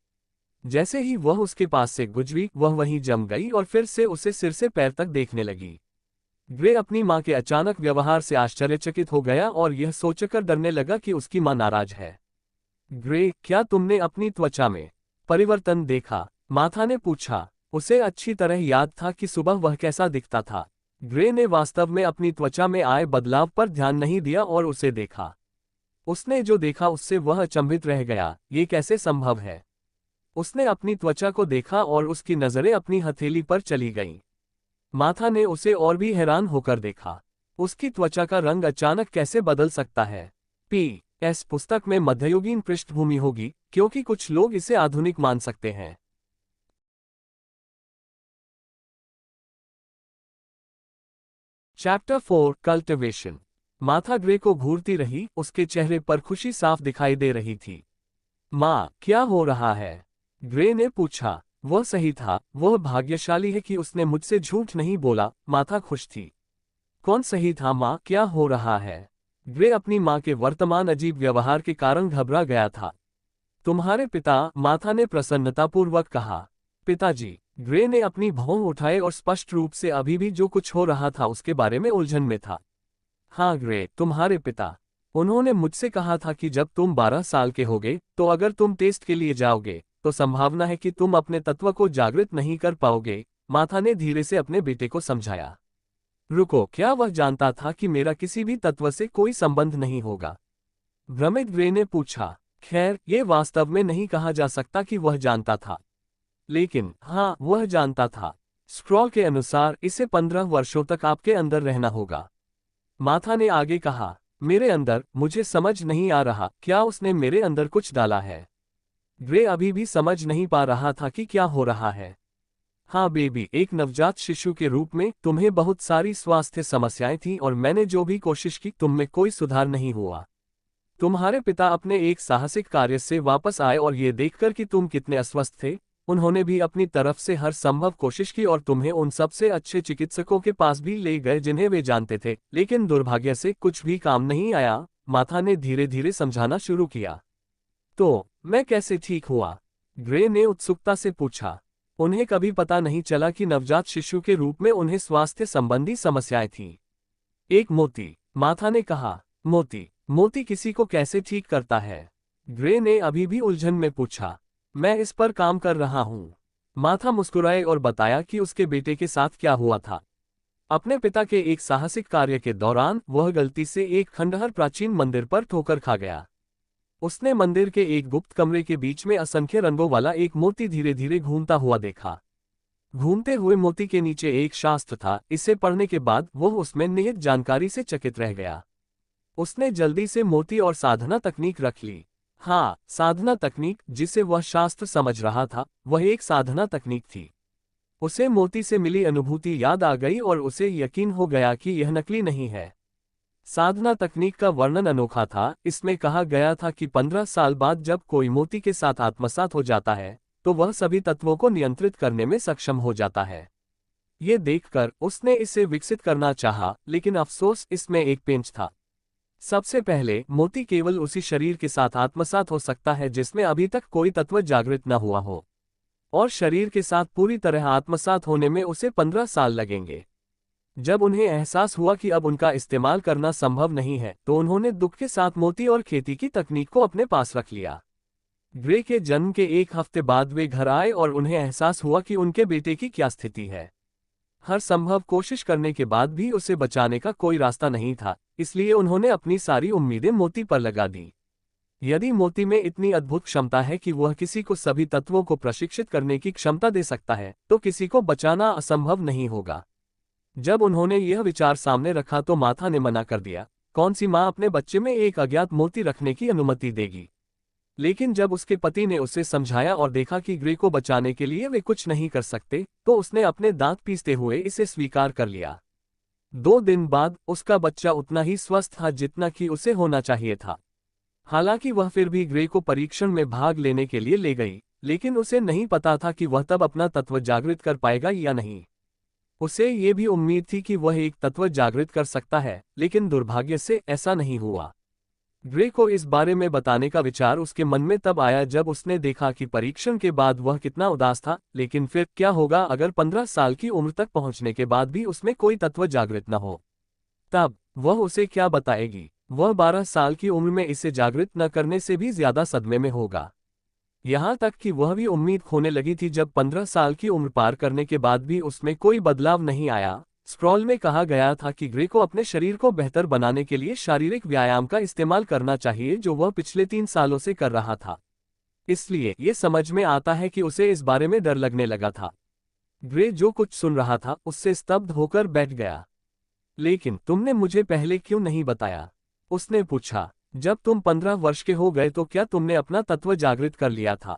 जैसे ही वह उसके पास से गुजरी वह वहीं जम गई और फिर से उसे सिर से पैर तक देखने लगी। ग्रे अपनी माँ के अचानक व्यवहार से आश्चर्यचकित हो गया और यह सोचकर डरने लगा कि उसकी माँ नाराज है। ग्रे, क्या तुमने अपनी त्वचा में परिवर्तन देखा? माथा ने पूछा। उसे अच्छी तरह याद था कि सुबह वह कैसा दिखता था। ग्रे ने वास्तव में अपनी त्वचा में आए बदलाव पर ध्यान नहीं दिया और उसे देखा। उसने जो देखा उससे वह अचंभित रह गया। ये कैसे संभव है? उसने अपनी त्वचा को देखा और उसकी नजरें अपनी हथेली पर चली गईं। माथा ने उसे और भी हैरान होकर देखा। उसकी त्वचा का रंग अचानक कैसे बदल सकता है? PS पुस्तक में मध्ययुगीन पृष्ठभूमि होगी क्योंकि कुछ लोग इसे आधुनिक मान सकते हैं। Chapter 4 cultivation. माथा ग्रे को घूरती रही। उसके चेहरे पर खुशी साफ दिखाई दे रही थी। माँ, क्या हो रहा है? ग्रे ने पूछा। वह सही था। वह भाग्यशाली है कि उसने मुझसे झूठ नहीं बोला। माथा खुश थी। कौन सही था माँ? क्या हो रहा है? ग्रे अपनी माँ के वर्तमान अजीब व्यवहार के कारण घबरा गया था। तुम्हारे पिता, माथा ने प्रसन्नतापूर्वक कहा। पिताजी। ग्रे ने अपनी भौं उठाए और स्पष्ट रूप से अभी भी जो कुछ हो रहा था उसके बारे में उलझन में था। हाँ ग्रे, तुम्हारे पिता। उन्होंने मुझसे कहा था कि जब तुम 12 साल के होगे तो अगर तुम टेस्ट के लिए जाओगे तो संभावना है कि तुम अपने तत्व को जागृत नहीं कर पाओगे। माथा ने धीरे से अपने बेटे को समझाया। रुको, क्या वह जानता था कि मेरा किसी भी तत्व से कोई संबंध नहीं होगा? भ्रमित ग्रे ने पूछा। खैर, ये वास्तव में नहीं कहा जा सकता कि वह जानता था, लेकिन हाँ, वह जानता था। स्क्रॉल के अनुसार इसे 15 वर्षों तक आपके अंदर रहना होगा। माथा ने आगे कहा। मेरे अंदर? मुझे समझ नहीं आ रहा, क्या उसने मेरे अंदर कुछ डाला है? ग्रे अभी भी समझ नहीं पा रहा था कि क्या हो रहा है। हाँ बेबी, एक नवजात शिशु के रूप में तुम्हें बहुत सारी स्वास्थ्य समस्याएं थीं और मैंने जो भी कोशिश की तुम में कोई सुधार नहीं हुआ। तुम्हारे पिता अपने एक साहसिक कार्य से वापस आए और ये देखकर कि तुम कितने अस्वस्थ थे, उन्होंने भी अपनी तरफ से हर संभव कोशिश की और तुम्हें उन सबसे अच्छे चिकित्सकों के पास भी ले गए जिन्हें वे जानते थे, लेकिन दुर्भाग्य से कुछ भी काम नहीं आया। माथा ने धीरे धीरे समझाना शुरू किया। तो मैं कैसे ठीक हुआ? ग्रे ने उत्सुकता से पूछा। उन्हें कभी पता नहीं चला कि नवजात शिशु के रूप में उन्हें स्वास्थ्य संबंधी समस्याएं थीं। एक मोती, माथा ने कहा। मोती? मोती किसी को कैसे ठीक करता है? ग्रे ने अभी भी उलझन में पूछा। मैं इस पर काम कर रहा हूँ। माथा मुस्कुराए और बताया कि उसके बेटे के साथ क्या हुआ था। अपने पिता के एक साहसिक कार्य के दौरान वह गलती से एक खंडहर प्राचीन मंदिर पर ठोकर खा गया। उसने मंदिर के एक गुप्त कमरे के बीच में असंख्य रंगों वाला एक मोती धीरे धीरे घूमता हुआ देखा। घूमते हुए मोती के नीचे एक शास्त्र था। इसे पढ़ने के बाद वह उसमें निहित जानकारी से चकित रह गया। उसने जल्दी से मोती और साधना तकनीक रख ली। हाँ, साधना तकनीक, जिसे वह शास्त्र समझ रहा था, वह एक साधना तकनीक थी। उसे मोती से मिली अनुभूति याद आ गई और उसे यकीन हो गया कि यह नकली नहीं है। साधना तकनीक का वर्णन अनोखा था। इसमें कहा गया था कि 15 साल बाद जब कोई मोती के साथ आत्मसात हो जाता है, तो वह सभी तत्वों को नियंत्रित करने में सक्षम हो जाता है। ये देखकर उसने इसे विकसित करना चाहा, लेकिन अफसोस, इसमें एक पेंच था। सबसे पहले, मोती केवल उसी शरीर के साथ आत्मसात हो सकता है जिसमें अभी तक कोई तत्व जागृत न हुआ हो, और शरीर के साथ पूरी तरह आत्मसात होने में उसे 15 साल लगेंगे। जब उन्हें एहसास हुआ कि अब उनका इस्तेमाल करना संभव नहीं है, तो उन्होंने दुख के साथ मोती और खेती की तकनीक को अपने पास रख लिया। ग्रे के जन्म के एक हफ्ते बाद वे घर आए और उन्हें एहसास हुआ कि उनके बेटे की क्या स्थिति है। हर संभव कोशिश करने के बाद भी उसे बचाने का कोई रास्ता नहीं था, इसलिए उन्होंने अपनी सारी उम्मीदें मोती पर लगा दी। यदि मोती में इतनी अद्भुत क्षमता है कि वह किसी को सभी तत्वों को प्रशिक्षित करने की क्षमता दे सकता है, तो किसी को बचाना असंभव नहीं होगा। जब उन्होंने यह विचार सामने रखा तो माथा ने मना कर दिया। कौन सी माँ अपने बच्चे में एक अज्ञात मोती रखने की अनुमति देगी? लेकिन जब उसके पति ने उसे समझाया और देखा कि ग्रे को बचाने के लिए वे कुछ नहीं कर सकते, तो उसने अपने दांत पीसते हुए इसे स्वीकार कर लिया। 2 दिन बाद उसका बच्चा उतना ही स्वस्थ था जितना कि उसे होना चाहिए था। हालांकि वह फिर भी ग्रे को परीक्षण में भाग लेने के लिए ले गई, लेकिन उसे नहीं पता था कि वह तब अपना तत्व जागृत कर पाएगा या नहीं। उसे ये भी उम्मीद थी कि वह एक तत्व जागृत कर सकता है, लेकिन दुर्भाग्य से ऐसा नहीं हुआ। ग्रे को इस बारे में बताने का विचार उसके मन में तब आया जब उसने देखा कि परीक्षण के बाद वह कितना उदास था। लेकिन फिर क्या होगा अगर 15 साल की उम्र तक पहुंचने के बाद भी उसमें कोई तत्व जागृत न हो? तब वह उसे क्या बताएगी? वह 12 साल की उम्र में इसे जागृत न करने से भी ज्यादा सदमे में होगा। यहाँ तक कि वह भी उम्मीद खोने लगी थी जब 15 साल की उम्र पार करने के बाद भी उसमें कोई बदलाव नहीं आया। स्क्रॉल में कहा गया था कि ग्रे को अपने शरीर को बेहतर बनाने के लिए शारीरिक व्यायाम का इस्तेमाल करना चाहिए, जो वह पिछले 3 सालों से कर रहा था। इसलिए ये समझ में आता है कि उसे इस बारे में डर लगने लगा था। ग्रे जो कुछ सुन रहा था उससे स्तब्ध होकर बैठ गया। लेकिन तुमने मुझे पहले क्यों नहीं बताया? उसने पूछा। जब तुम 15 वर्ष के हो गए तो क्या तुमने अपना तत्व जागृत कर लिया था?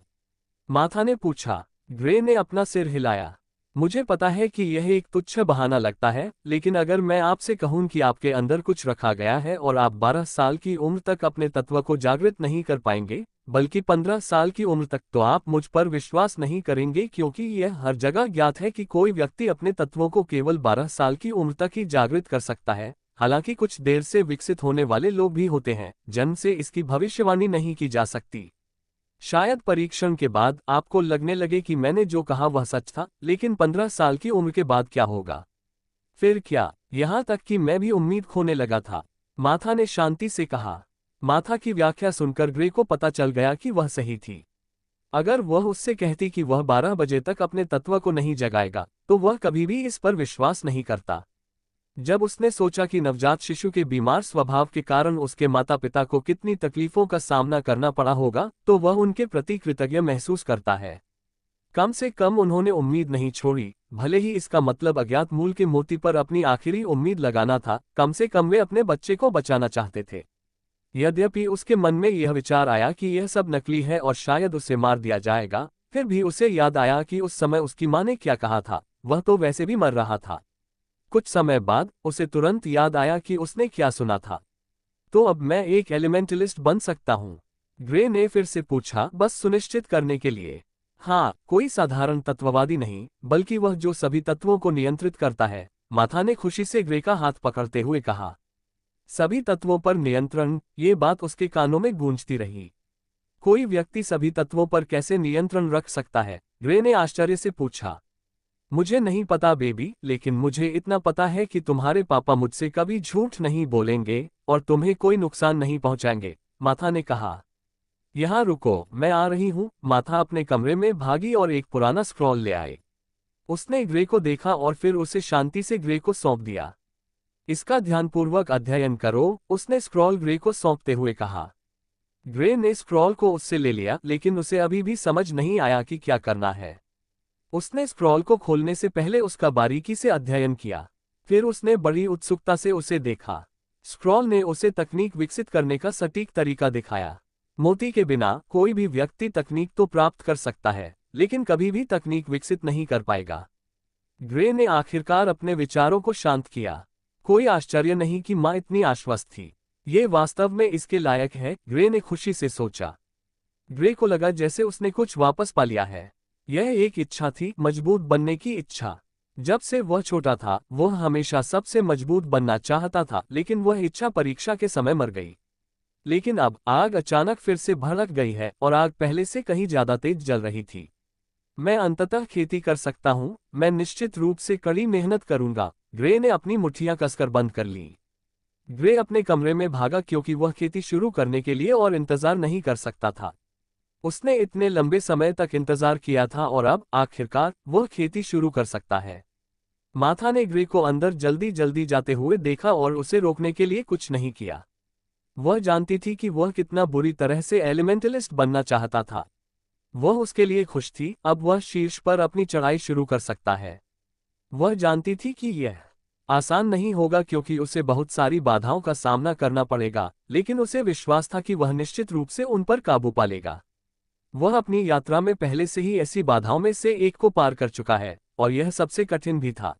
माथा ने पूछा। ग्रे ने अपना सिर हिलाया। मुझे पता है कि यह एक तुच्छ बहाना लगता है, लेकिन अगर मैं आपसे कहूं कि आपके अंदर कुछ रखा गया है और आप 12 साल की उम्र तक अपने तत्व को जागृत नहीं कर पाएंगे, बल्कि 15 साल की उम्र तक, तो आप मुझ पर विश्वास नहीं करेंगे, क्योंकि यह हर जगह ज्ञात है कि कोई व्यक्ति अपने तत्वों को केवल 12 साल की उम्र तक ही जागृत कर सकता है। हालांकि कुछ देर से विकसित होने वाले लोग भी होते हैं। जन्म से इसकी भविष्यवाणी नहीं की जा सकती। शायद परीक्षण के बाद आपको लगने लगे कि मैंने जो कहा वह सच था, लेकिन 15 साल की उम्र के बाद क्या होगा? फिर क्या? यहाँ तक कि मैं भी उम्मीद खोने लगा था, माथा ने शांति से कहा। माथा की व्याख्या सुनकर ग्रे को पता चल गया कि वह सही थी। अगर वह उससे कहती कि वह 12 बजे तक अपने तत्व को नहीं जगाएगा, तो वह कभी भी इस पर विश्वास नहीं करता। जब उसने सोचा कि नवजात शिशु के बीमार स्वभाव के कारण उसके माता पिता को कितनी तकलीफों का सामना करना पड़ा होगा, तो वह उनके प्रति कृतज्ञ महसूस करता है। कम से कम उन्होंने उम्मीद नहीं छोड़ी, भले ही इसका मतलब अज्ञात मूल के मोती पर अपनी आखिरी उम्मीद लगाना था। कम से कम वे अपने बच्चे को बचाना चाहते थे। यद्यपि उसके मन में यह विचार आया कि यह सब नकली है और शायद उसे मार दिया जाएगा, फिर भी उसे याद आया कि उस समय उसकी माँ ने क्या कहा था। वह तो वैसे भी मर रहा था। कुछ समय बाद उसे तुरंत याद आया कि उसने क्या सुना था। तो अब मैं एक एलिमेंटलिस्ट बन सकता हूँ? ग्रे ने फिर से पूछा, बस सुनिश्चित करने के लिए। हाँ, कोई साधारण तत्ववादी नहीं, बल्कि वह जो सभी तत्वों को नियंत्रित करता है, माथा ने खुशी से ग्रे का हाथ पकड़ते हुए कहा। सभी तत्वों पर नियंत्रण, ये बात उसके कानों में गूंजती रही। कोई व्यक्ति सभी तत्वों पर कैसे नियंत्रण रख सकता है? ग्रे ने आश्चर्य से पूछा। मुझे नहीं पता बेबी, लेकिन मुझे इतना पता है कि तुम्हारे पापा मुझसे कभी झूठ नहीं बोलेंगे और तुम्हें कोई नुकसान नहीं पहुंचाएंगे, माथा ने कहा। यहाँ रुको, मैं आ रही हूँ। माथा अपने कमरे में भागी और एक पुराना स्क्रॉल ले आए। उसने ग्रे को देखा और फिर उसे शांति से ग्रे को सौंप दिया। इसका ध्यानपूर्वक अध्ययन करो, उसने स्क्रॉल ग्रे को सौंपते हुए कहा। ग्रे ने स्क्रॉल को उससे ले लिया, लेकिन उसे अभी भी समझ नहीं आया कि क्या करना है। उसने स्क्रॉल को खोलने से पहले उसका बारीकी से अध्ययन किया। फिर उसने बड़ी उत्सुकता से उसे देखा। स्क्रॉल ने उसे तकनीक विकसित करने का सटीक तरीका दिखाया। मोती के बिना कोई भी व्यक्ति तकनीक तो प्राप्त कर सकता है, लेकिन कभी भी तकनीक विकसित नहीं कर पाएगा। ग्रे ने आखिरकार अपने विचारों को शांत किया। कोई आश्चर्य नहीं कि माँ इतनी आश्वस्त थी। ये वास्तव में इसके लायक है, ग्रे ने खुशी से सोचा। ग्रे को लगा जैसे उसने कुछ वापस पा लिया है। यह एक इच्छा थी, मजबूत बनने की इच्छा। जब से वह छोटा था, वह हमेशा सबसे मजबूत बनना चाहता था, लेकिन वह इच्छा परीक्षा के समय मर गई। लेकिन अब आग अचानक फिर से भड़क गई है और आग पहले से कहीं ज्यादा तेज जल रही थी। मैं अंततः खेती कर सकता हूँ, मैं निश्चित रूप से कड़ी मेहनत करूंगा। ग्रे ने अपनी मुट्ठियां कसकर बंद कर ली। ग्रे अपने कमरे में भागा क्योंकि वह खेती शुरू करने के लिए और इंतजार नहीं कर सकता था। उसने इतने लंबे समय तक इंतजार किया था और अब आखिरकार वह खेती शुरू कर सकता है। माथा ने ग्रे को अंदर जल्दी जल्दी जाते हुए देखा और उसे रोकने के लिए कुछ नहीं किया। वह जानती थी कि वह कितना बुरी तरह से एलिमेंटलिस्ट बनना चाहता था। वह उसके लिए खुश थी, अब वह शीर्ष पर अपनी चढ़ाई शुरू कर सकता है। वह जानती थी कि यह आसान नहीं होगा क्योंकि उसे बहुत सारी बाधाओं का सामना करना पड़ेगा, लेकिन उसे विश्वास था कि वह निश्चित रूप से उन पर काबू पा लेगा। वह अपनी यात्रा में पहले से ही ऐसी बाधाओं में से एक को पार कर चुका है, और यह सबसे कठिन भी था।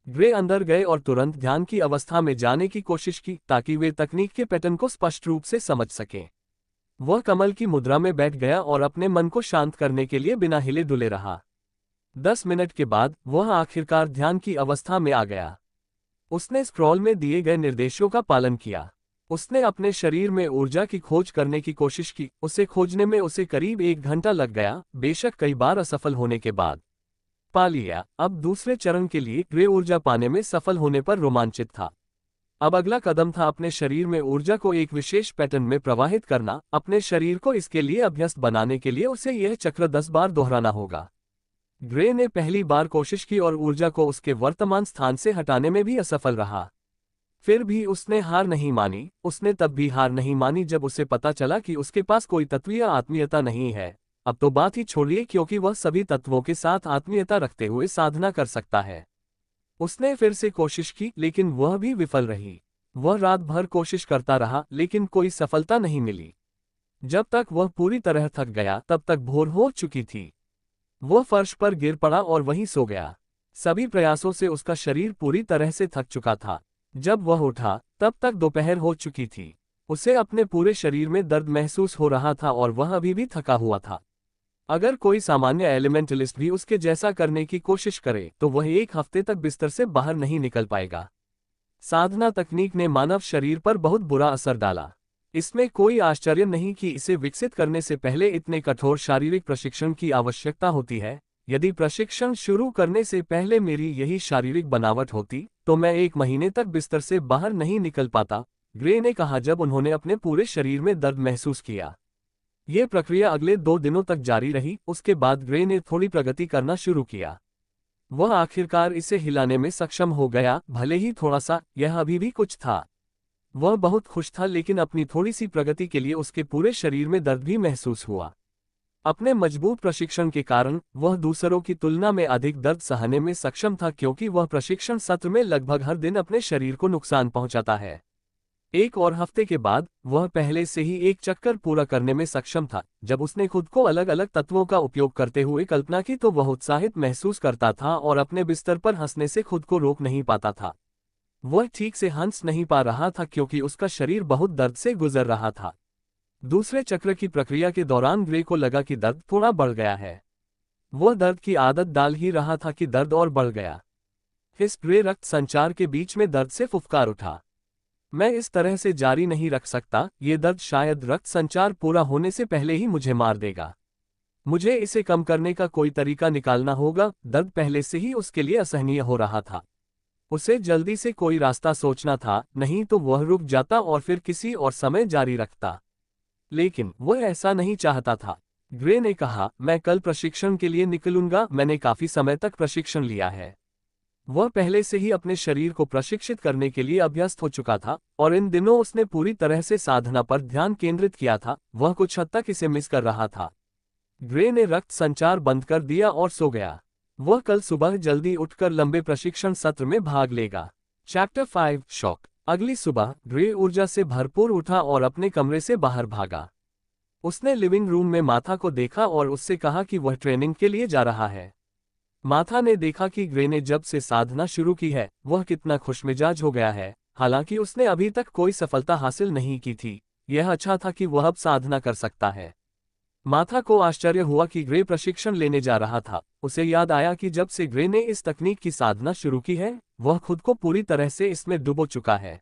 ग्रे अंदर गए और तुरंत ध्यान की अवस्था में जाने की कोशिश की ताकि वे तकनीक के पैटर्न को स्पष्ट रूप से समझ सकें। वह कमल की मुद्रा में बैठ गया और अपने मन को शांत करने के लिए बिना हिले डुले रहा। 10 मिनट के बाद वह आखिरकार ध्यान की अवस्था में आ गया। उसने स्क्रॉल में दिए गए निर्देशों का पालन किया। उसने अपने शरीर में ऊर्जा की खोज करने की कोशिश की। उसे खोजने में उसे करीब 1 घंटा लग गया, बेशक कई बार असफल होने के बाद। पा लिया। अब दूसरे चरण के लिए ग्रे ऊर्जा पाने में सफल होने पर रोमांचित था। अब अगला कदम था अपने शरीर में ऊर्जा को एक विशेष पैटर्न में प्रवाहित करना। अपने शरीर को इसके लिए अभ्यस्त बनाने के लिए उसे यह चक्र 10 बार दोहराना होगा। ग्रे ने पहली बार कोशिश की और ऊर्जा को उसके वर्तमान स्थान से हटाने में भी असफल रहा। फिर भी उसने हार नहीं मानी। उसने तब भी हार नहीं मानी जब उसे पता चला कि उसके पास कोई तत्वीय आत्मीयता नहीं है। अब तो बात ही छोड़िए, क्योंकि वह सभी तत्वों के साथ आत्मीयता रखते हुए साधना कर सकता है। उसने फिर से कोशिश की, लेकिन वह भी विफल रही। वह रात भर कोशिश करता रहा, लेकिन कोई सफलता नहीं मिली। जब तक वह पूरी तरह थक गया, तब तक भोर हो चुकी थी। वह फर्श पर गिर पड़ा और वहीं सो गया। सभी प्रयासों से उसका शरीर पूरी तरह से थक चुका था। जब वह उठा, तब तक दोपहर हो चुकी थी। उसे अपने पूरे शरीर में दर्द महसूस हो रहा था और वह अभी भी थका हुआ था। अगर कोई सामान्य एलिमेंटलिस्ट भी उसके जैसा करने की कोशिश करे, तो वह 1 हफ्ते तक बिस्तर से बाहर नहीं निकल पाएगा। साधना तकनीक ने मानव शरीर पर बहुत बुरा असर डाला। इसमें कोई आश्चर्य नहीं कि इसे विकसित करने से पहले इतने कठोर शारीरिक प्रशिक्षण की आवश्यकता होती है। यदि प्रशिक्षण शुरू करने से पहले मेरी यही शारीरिक बनावट होती, तो मैं 1 महीने तक बिस्तर से बाहर नहीं निकल पाता, ग्रे ने कहा जब उन्होंने अपने पूरे शरीर में दर्द महसूस किया। ये प्रक्रिया अगले 2 दिनों तक जारी रही। उसके बाद ग्रे ने थोड़ी प्रगति करना शुरू किया। वह आखिरकार इसे हिलाने में सक्षम हो गया, भले ही थोड़ा सा, यह अभी भी कुछ था। वह बहुत खुश था, लेकिन अपनी थोड़ी सी प्रगति के लिए उसके पूरे शरीर में दर्द भी महसूस हुआ। अपने मजबूत प्रशिक्षण के कारण वह दूसरों की तुलना में अधिक दर्द सहने में सक्षम था, क्योंकि वह प्रशिक्षण सत्र में लगभग हर दिन अपने शरीर को नुकसान पहुंचाता है। 1 और हफ्ते के बाद वह पहले से ही 1 चक्कर पूरा करने में सक्षम था। जब उसने खुद को अलग अलग तत्वों का उपयोग करते हुए कल्पना की, तो वह उत्साहित महसूस करता था और अपने बिस्तर पर हंसने से खुद को रोक नहीं पाता था। वह ठीक से हंस नहीं पा रहा था क्योंकि उसका शरीर बहुत दर्द से गुजर रहा था। दूसरे चक्र की प्रक्रिया के दौरान ग्रे को लगा कि दर्द थोड़ा बढ़ गया है। वह दर्द की आदत डाल ही रहा था कि दर्द और बढ़ गया। इस ग्रे रक्त संचार के बीच में दर्द से फुफकार उठा। मैं इस तरह से जारी नहीं रख सकता, ये दर्द शायद रक्त संचार पूरा होने से पहले ही मुझे मार देगा। मुझे इसे कम करने का कोई तरीका निकालना होगा। दर्द पहले से ही उसके लिए असहनीय हो रहा था। उसे जल्दी से कोई रास्ता सोचना था, नहीं तो वह रुक जाता और फिर किसी और समय जारी रखता। लेकिन वह ऐसा नहीं चाहता था। ग्रे ने कहा, मैं कल प्रशिक्षण के लिए निकलूंगा। मैंने काफी समय तक प्रशिक्षण लिया है। वह पहले से ही अपने शरीर को प्रशिक्षित करने के लिए अभ्यस्त हो चुका था और इन दिनों उसने पूरी तरह से साधना पर ध्यान केंद्रित किया था। वह कुछ हद तक इसे मिस कर रहा था। ग्रे ने रक्त संचार बंद कर दिया और सो गया। वह कल सुबह जल्दी उठकर लंबे प्रशिक्षण सत्र में भाग लेगा। Chapter 5 shock. अगली सुबह ग्रे ऊर्जा से भरपूर उठा और अपने कमरे से बाहर भागा। उसने लिविंग रूम में माथा को देखा और उससे कहा कि वह ट्रेनिंग के लिए जा रहा है। माथा ने देखा कि ग्रे ने जब से साधना शुरू की है वह कितना खुशमिजाज हो गया है। हालांकि उसने अभी तक कोई सफलता हासिल नहीं की थी, यह अच्छा था कि वह अब साधना कर सकता है। माथा को आश्चर्य हुआ कि ग्रे प्रशिक्षण लेने जा रहा था। उसे याद आया कि जब से ग्रे ने इस तकनीक की साधना शुरू की है वह खुद को पूरी तरह से इसमें डुबो चुका है।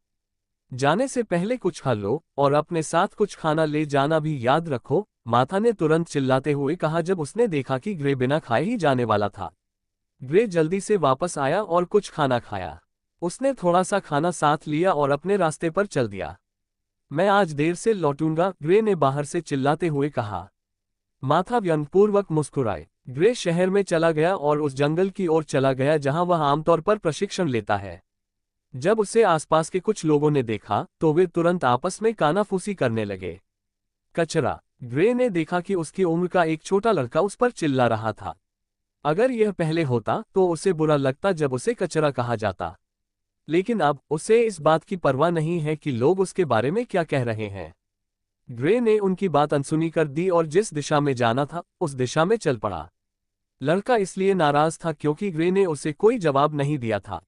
जाने से पहले कुछ खा लो और अपने साथ कुछ खाना ले जाना भी याद रखो, माथा ने तुरंत चिल्लाते हुए कहा जब उसने देखा कि ग्रे बिना खाए ही जाने वाला था। ग्रे जल्दी से वापस आया और कुछ खाना खाया। उसने थोड़ा सा खाना साथ लिया और अपने रास्ते पर चल दिया। मैं आज देर से लौटूंगा, ग्रे ने बाहर से चिल्लाते हुए कहा। माथा व्यंग्यपूर्वक मुस्कुराए। ग्रे शहर में चला गया और उस जंगल की ओर चला गया जहां वह आमतौर पर प्रशिक्षण लेता है। जब उसे आसपास के कुछ लोगों ने देखा तो वे तुरंत आपस में कानाफूसी करने लगे। कचरा। ग्रे ने देखा कि उसकी उम्र का एक छोटा लड़का उस पर चिल्ला रहा था। अगर यह पहले होता तो उसे बुरा लगता जब उसे कचरा कहा जाता, लेकिन अब उसे इस बात की परवाह नहीं है कि लोग उसके बारे में क्या कह रहे हैं। ग्रे ने उनकी बात अनसुनी कर दी और जिस दिशा में जाना था उस दिशा में चल पड़ा। लड़का इसलिए नाराज था क्योंकि ग्रे ने उसे कोई जवाब नहीं दिया था।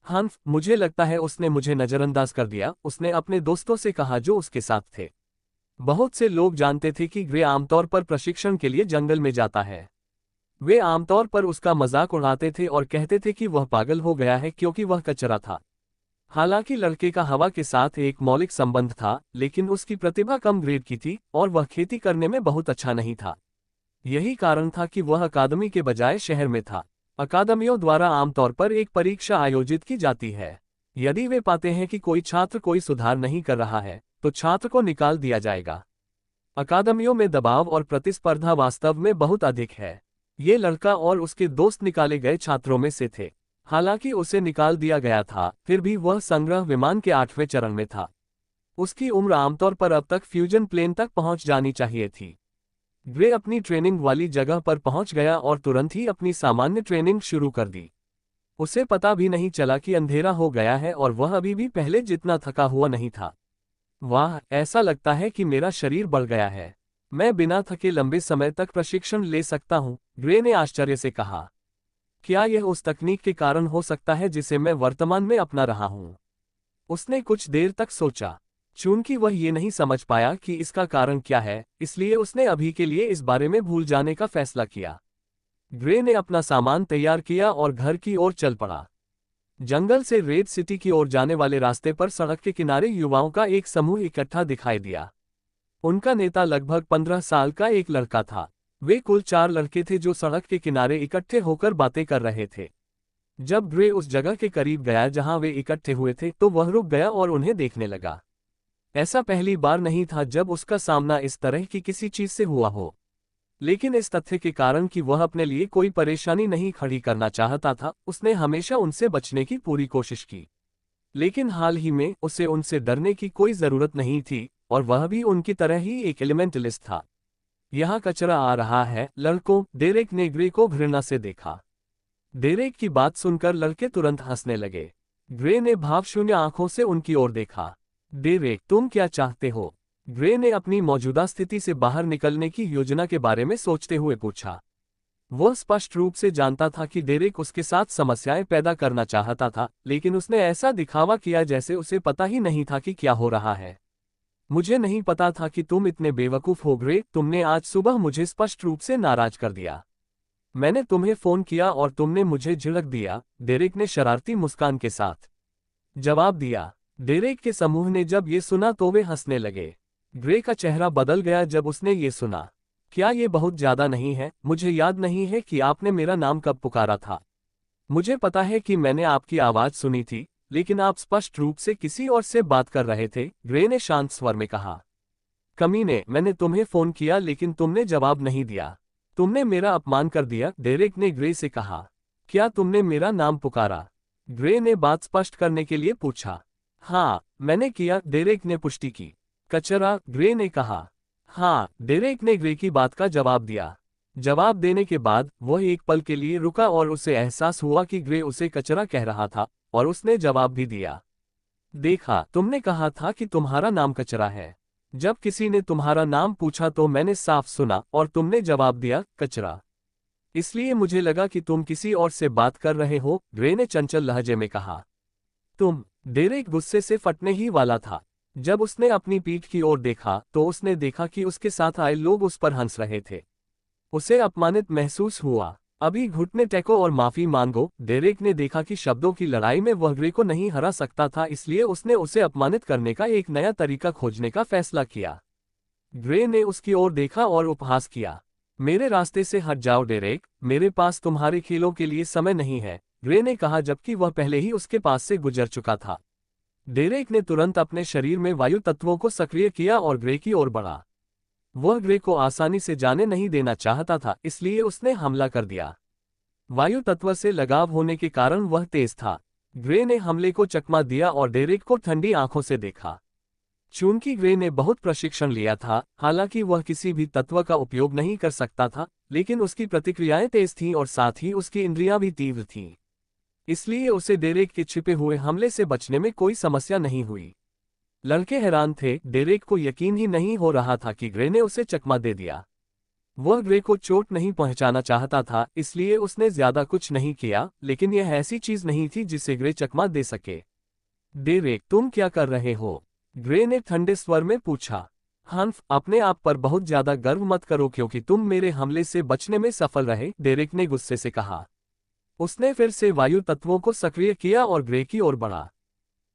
हम्फ, मुझे लगता है उसने मुझे नजरअंदाज कर दिया, उसने अपने दोस्तों से कहा जो उसके साथ थे। बहुत से लोग जानते थे कि ग्रे आमतौर पर प्रशिक्षण के लिए जंगल में जाता है। वे आमतौर पर उसका मजाक उड़ाते थे और कहते थे कि वह पागल हो गया है क्योंकि वह कचरा था। हालांकि लड़के का हवा के साथ एक मौलिक संबंध था, लेकिन उसकी प्रतिभा कम ग्रेड की थी और वह खेती करने में बहुत अच्छा नहीं था। यही कारण था कि वह अकादमी के बजाय शहर में था। अकादमियों द्वारा आमतौर पर एक परीक्षा आयोजित की जाती है। यदि वे पाते हैं कि कोई छात्र कोई सुधार नहीं कर रहा है तो छात्र को निकाल दिया जाएगा। अकादमियों में दबाव और प्रतिस्पर्धा वास्तव में बहुत अधिक है। ये लड़का और उसके दोस्त निकाले गए छात्रों में से थे। हालांकि उसे निकाल दिया गया था, फिर भी वह संग्रह विमान के 8वें चरण में था। उसकी उम्र आमतौर पर अब तक फ्यूजन प्लेन तक पहुंच जानी चाहिए थी। ग्रे अपनी ट्रेनिंग वाली जगह पर पहुंच गया और तुरंत ही अपनी सामान्य ट्रेनिंग शुरू कर दी। उसे पता भी नहीं चला कि अंधेरा हो गया है और वह अभी भी पहले जितना थका हुआ नहीं था। वाह, ऐसा लगता है कि मेरा शरीर बढ़ गया है। मैं बिना थके लंबे समय तक प्रशिक्षण ले सकता हूं, ग्रे ने आश्चर्य से कहा। क्या यह उस तकनीक के कारण हो सकता है जिसे मैं वर्तमान में अपना रहा हूं? उसने कुछ देर तक सोचा। चूंकि वह ये नहीं समझ पाया कि इसका कारण क्या है, इसलिए उसने अभी के लिए इस बारे में भूल जाने का फैसला किया। ग्रे ने अपना सामान तैयार किया और घर की ओर चल पड़ा। जंगल से रेड सिटी की ओर जाने वाले रास्ते पर सड़क के किनारे युवाओं का एक समूह इकट्ठा दिखाई दिया। उनका नेता लगभग 15 साल का एक लड़का था। वे कुल 4 लड़के थे जो सड़क के किनारे इकट्ठे होकर बातें कर रहे थे। जब ग्रे उस जगह के करीब गया जहां वे इकट्ठे हुए थे तो वह रुक गया और उन्हें देखने लगा। ऐसा पहली बार नहीं था जब उसका सामना इस तरह की किसी चीज से हुआ हो, लेकिन इस तथ्य के कारण कि वह अपने लिए कोई परेशानी नहीं खड़ी करना चाहता था, उसने हमेशा उनसे बचने की पूरी कोशिश की। लेकिन हाल ही में उसे उनसे डरने की कोई जरूरत नहीं थी और वह भी उनकी तरह ही एक एलिमेंटलिस्ट था। यहाँ कचरा आ रहा है लड़कों, डेरेक ने ग्रे को घृणा से देखा। डेरेक की बात सुनकर लड़के तुरंत हंसने लगे। ग्रे ने भावशून्य आंखों से उनकी ओर देखा। डेरेक, तुम क्या चाहते हो? ग्रे ने अपनी मौजूदा स्थिति से बाहर निकलने की योजना के बारे में सोचते हुए पूछा। वह स्पष्ट रूप से जानता था कि डेरेक उसके साथ समस्याएं पैदा करना चाहता था, लेकिन उसने ऐसा दिखावा किया जैसे उसे पता ही नहीं था कि क्या हो रहा है। मुझे नहीं पता था कि तुम इतने बेवकूफ हो ग्रे, तुमने आज सुबह मुझे स्पष्ट रूप से नाराज कर दिया। मैंने तुम्हें फोन किया और तुमने मुझे झिड़क दिया, डेरेक ने शरारती मुस्कान के साथ जवाब दिया। डेरेक के समूह ने जब ये सुना तो वे हंसने लगे। ग्रे का चेहरा बदल गया जब उसने ये सुना। क्या ये बहुत ज्यादा नहीं है? मुझे याद नहीं है कि आपने मेरा नाम कब पुकारा था। मुझे पता है कि मैंने आपकी आवाज सुनी थी, लेकिन आप स्पष्ट रूप से किसी और से बात कर रहे थे, ग्रे ने शांत स्वर में कहा। कमीने, मैंने तुम्हें फोन किया लेकिन तुमने जवाब नहीं दिया। तुमने मेरा अपमान कर दिया, डेरेक ने ग्रे से कहा। क्या तुमने मेरा नाम पुकारा? ग्रे ने बात स्पष्ट करने के लिए पूछा। हाँ, मैंने किया, डेरेक ने पुष्टि की। कचरा, ग्रे ने कहा। हाँ, डेरेक ने ग्रे की बात का जवाब दिया। जवाब देने के बाद वह एक पल के लिए रुका और उसे एहसास हुआ कि ग्रे उसे कचरा कह रहा था, और उसने जवाब भी दिया। देखा, तुमने कहा था कि तुम्हारा नाम कचरा है। जब किसी ने तुम्हारा नाम पूछा तो मैंने साफ सुना और तुमने जवाब दिया, कचरा। इसलिए मुझे लगा कि तुम किसी और से बात कर रहे हो, ग्रे ने चंचल लहजे में कहा। तुम? डेरेक गुस्से से फटने ही वाला था। जब उसने अपनी पीठ की ओर देखा तो उसने देखा कि उसके साथ आए लोग उस पर हंस रहे थे। उसे अपमानित महसूस हुआ। अभी घुटने टेको और माफी मांगो। डेरेक ने देखा कि शब्दों की लड़ाई में वह ग्रे को नहीं हरा सकता था, इसलिए उसने उसे अपमानित करने का एक नया तरीका खोजने का फैसला किया। ग्रे ने उसकी ओर देखा और उपहास किया। मेरे रास्ते से हट जाओ डेरेक, मेरे पास तुम्हारे खेलों के लिए समय नहीं है, ग्रे ने कहा जबकि वह पहले ही उसके पास से गुजर चुका था। डेरेक ने तुरंत अपने शरीर में वायु तत्वों को सक्रिय किया और ग्रे की ओर बढ़ा। वह ग्रे को आसानी से जाने नहीं देना चाहता था, इसलिए उसने हमला कर दिया। वायु तत्व से लगाव होने के कारण वह तेज था। ग्रे ने हमले को चकमा दिया और डेरेक को ठंडी आंखों से देखा। चूंकि ग्रे ने बहुत प्रशिक्षण लिया था, हालांकि वह किसी भी तत्व का उपयोग नहीं कर सकता था, लेकिन उसकी प्रतिक्रियाएं तेज थीं और साथ ही उसकी इंद्रियां भी तीव्र थीं। इसलिए उसे डेरेक के छिपे हुए हमले से बचने में कोई समस्या नहीं हुई। लड़के हैरान थे, डेरेक को यकीन ही नहीं हो रहा था कि ग्रे ने उसे चकमा दे दिया। वह ग्रे को चोट नहीं पहुंचाना चाहता था, इसलिए उसने ज्यादा कुछ नहीं किया, लेकिन यह ऐसी चीज नहीं थी जिसे ग्रे चकमा दे सके। डेरेक, तुम क्या कर रहे हो? ग्रे ने ठंडे स्वर में पूछा। हन्फ, अपने आप पर बहुत ज्यादा गर्व मत करो क्योंकि तुम मेरे हमले से बचने में सफल रहे, डेरेक ने गुस्से से कहा। उसने फिर से वायु तत्वों को सक्रिय किया और ग्रे की ओर बढ़ा।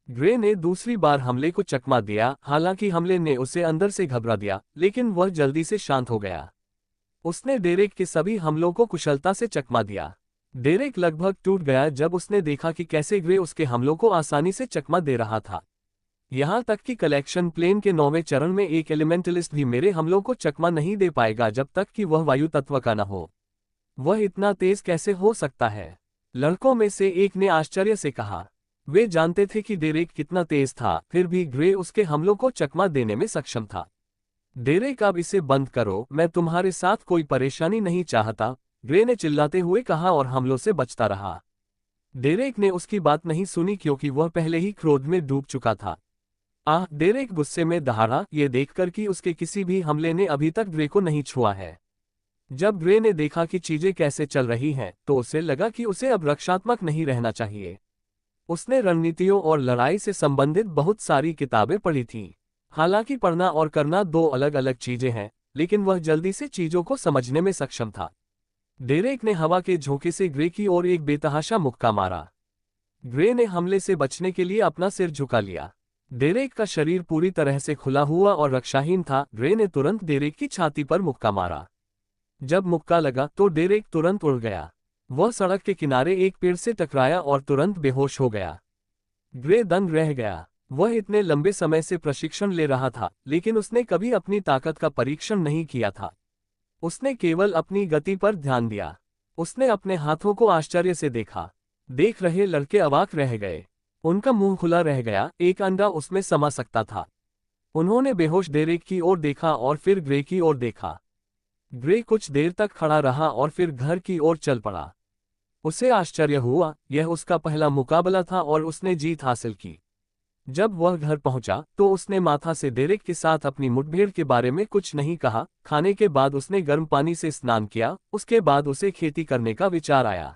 ग्रे ने दूसरी बार हमले को चकमा दिया, हालांकि हमले ने उसे अंदर से घबरा दिया, लेकिन वह जल्दी से शांत हो गया। उसने डेरेक के सभी हमलों को कुशलता से चकमा दिया। डेरेक लगभग टूट गया जब उसने देखा कि कैसे ग्रे उसके हमलों को आसानी से चकमा दे रहा था। यहां तक कि कलेक्शन प्लेन के 9वें चरण में एक एलिमेंटलिस्ट भी मेरे हमलों को चकमा नहीं दे पाएगा जब तक कि वह वायु तत्व का न हो। वह इतना तेज कैसे हो सकता है? लड़कों में से एक ने आश्चर्य से कहा। वे जानते थे कि डेरेक कितना तेज था, फिर भी ग्रे उसके हमलों को चकमा देने में सक्षम था। डेरेक, अब इसे बंद करो, मैं तुम्हारे साथ कोई परेशानी नहीं चाहता, ग्रे ने चिल्लाते हुए कहा और हमलों से बचता रहा। डेरेक ने उसकी बात नहीं सुनी क्योंकि वह पहले ही क्रोध में डूब चुका था। डेरेक गुस्से में दहाड़ा, ये देखकर कि उसके किसी भी हमले ने अभी तक ग्रे को नहीं छुआ है। जब ग्रे ने देखा कि चीजें कैसे चल रही हैं, तो उसे लगा कि उसे अब रक्षात्मक नहीं रहना चाहिए। उसने रणनीतियों और लड़ाई से संबंधित बहुत सारी किताबें पढ़ी थीं। हालांकि पढ़ना और करना दो अलग अलग चीजें हैं, लेकिन वह जल्दी से चीजों को समझने में सक्षम था। डेरेक ने हवा के झोंके से ग्रे की ओर एक बेतहाशा मुक्का मारा। ग्रे ने हमले से बचने के लिए अपना सिर झुका लिया। डेरेक का शरीर पूरी तरह से खुला हुआ और रक्षाहीन था। ग्रे ने तुरंत डेरेक की छाती पर मुक्का मारा। जब मुक्का लगा तो डेरेक तुरंत उड़ गया। वह सड़क के किनारे एक पेड़ से टकराया और तुरंत बेहोश हो गया। ग्रे दंग रह गया। वह इतने लंबे समय से प्रशिक्षण ले रहा था, लेकिन उसने कभी अपनी ताकत का परीक्षण नहीं किया था। उसने केवल अपनी गति पर ध्यान दिया। उसने अपने हाथों को आश्चर्य से देखा। देख रहे लड़के अवाक रह गए। उनका मुंह खुला रह गया, एक अंडा उसमें समा सकता था। उन्होंने बेहोश डेरेक की ओर देखा और फिर ग्रे की ओर देखा। ग्रे कुछ देर तक खड़ा रहा और फिर घर की ओर चल पड़ा। उसे आश्चर्य हुआ, यह उसका पहला मुकाबला था और उसने जीत हासिल की। जब वह घर पहुंचा तो उसने माथा से डेरेक के साथ अपनी मुठभेड़ के बारे में कुछ नहीं कहा। खाने के बाद उसने गर्म पानी से स्नान किया, उसके बाद उसे खेती करने का विचार आया।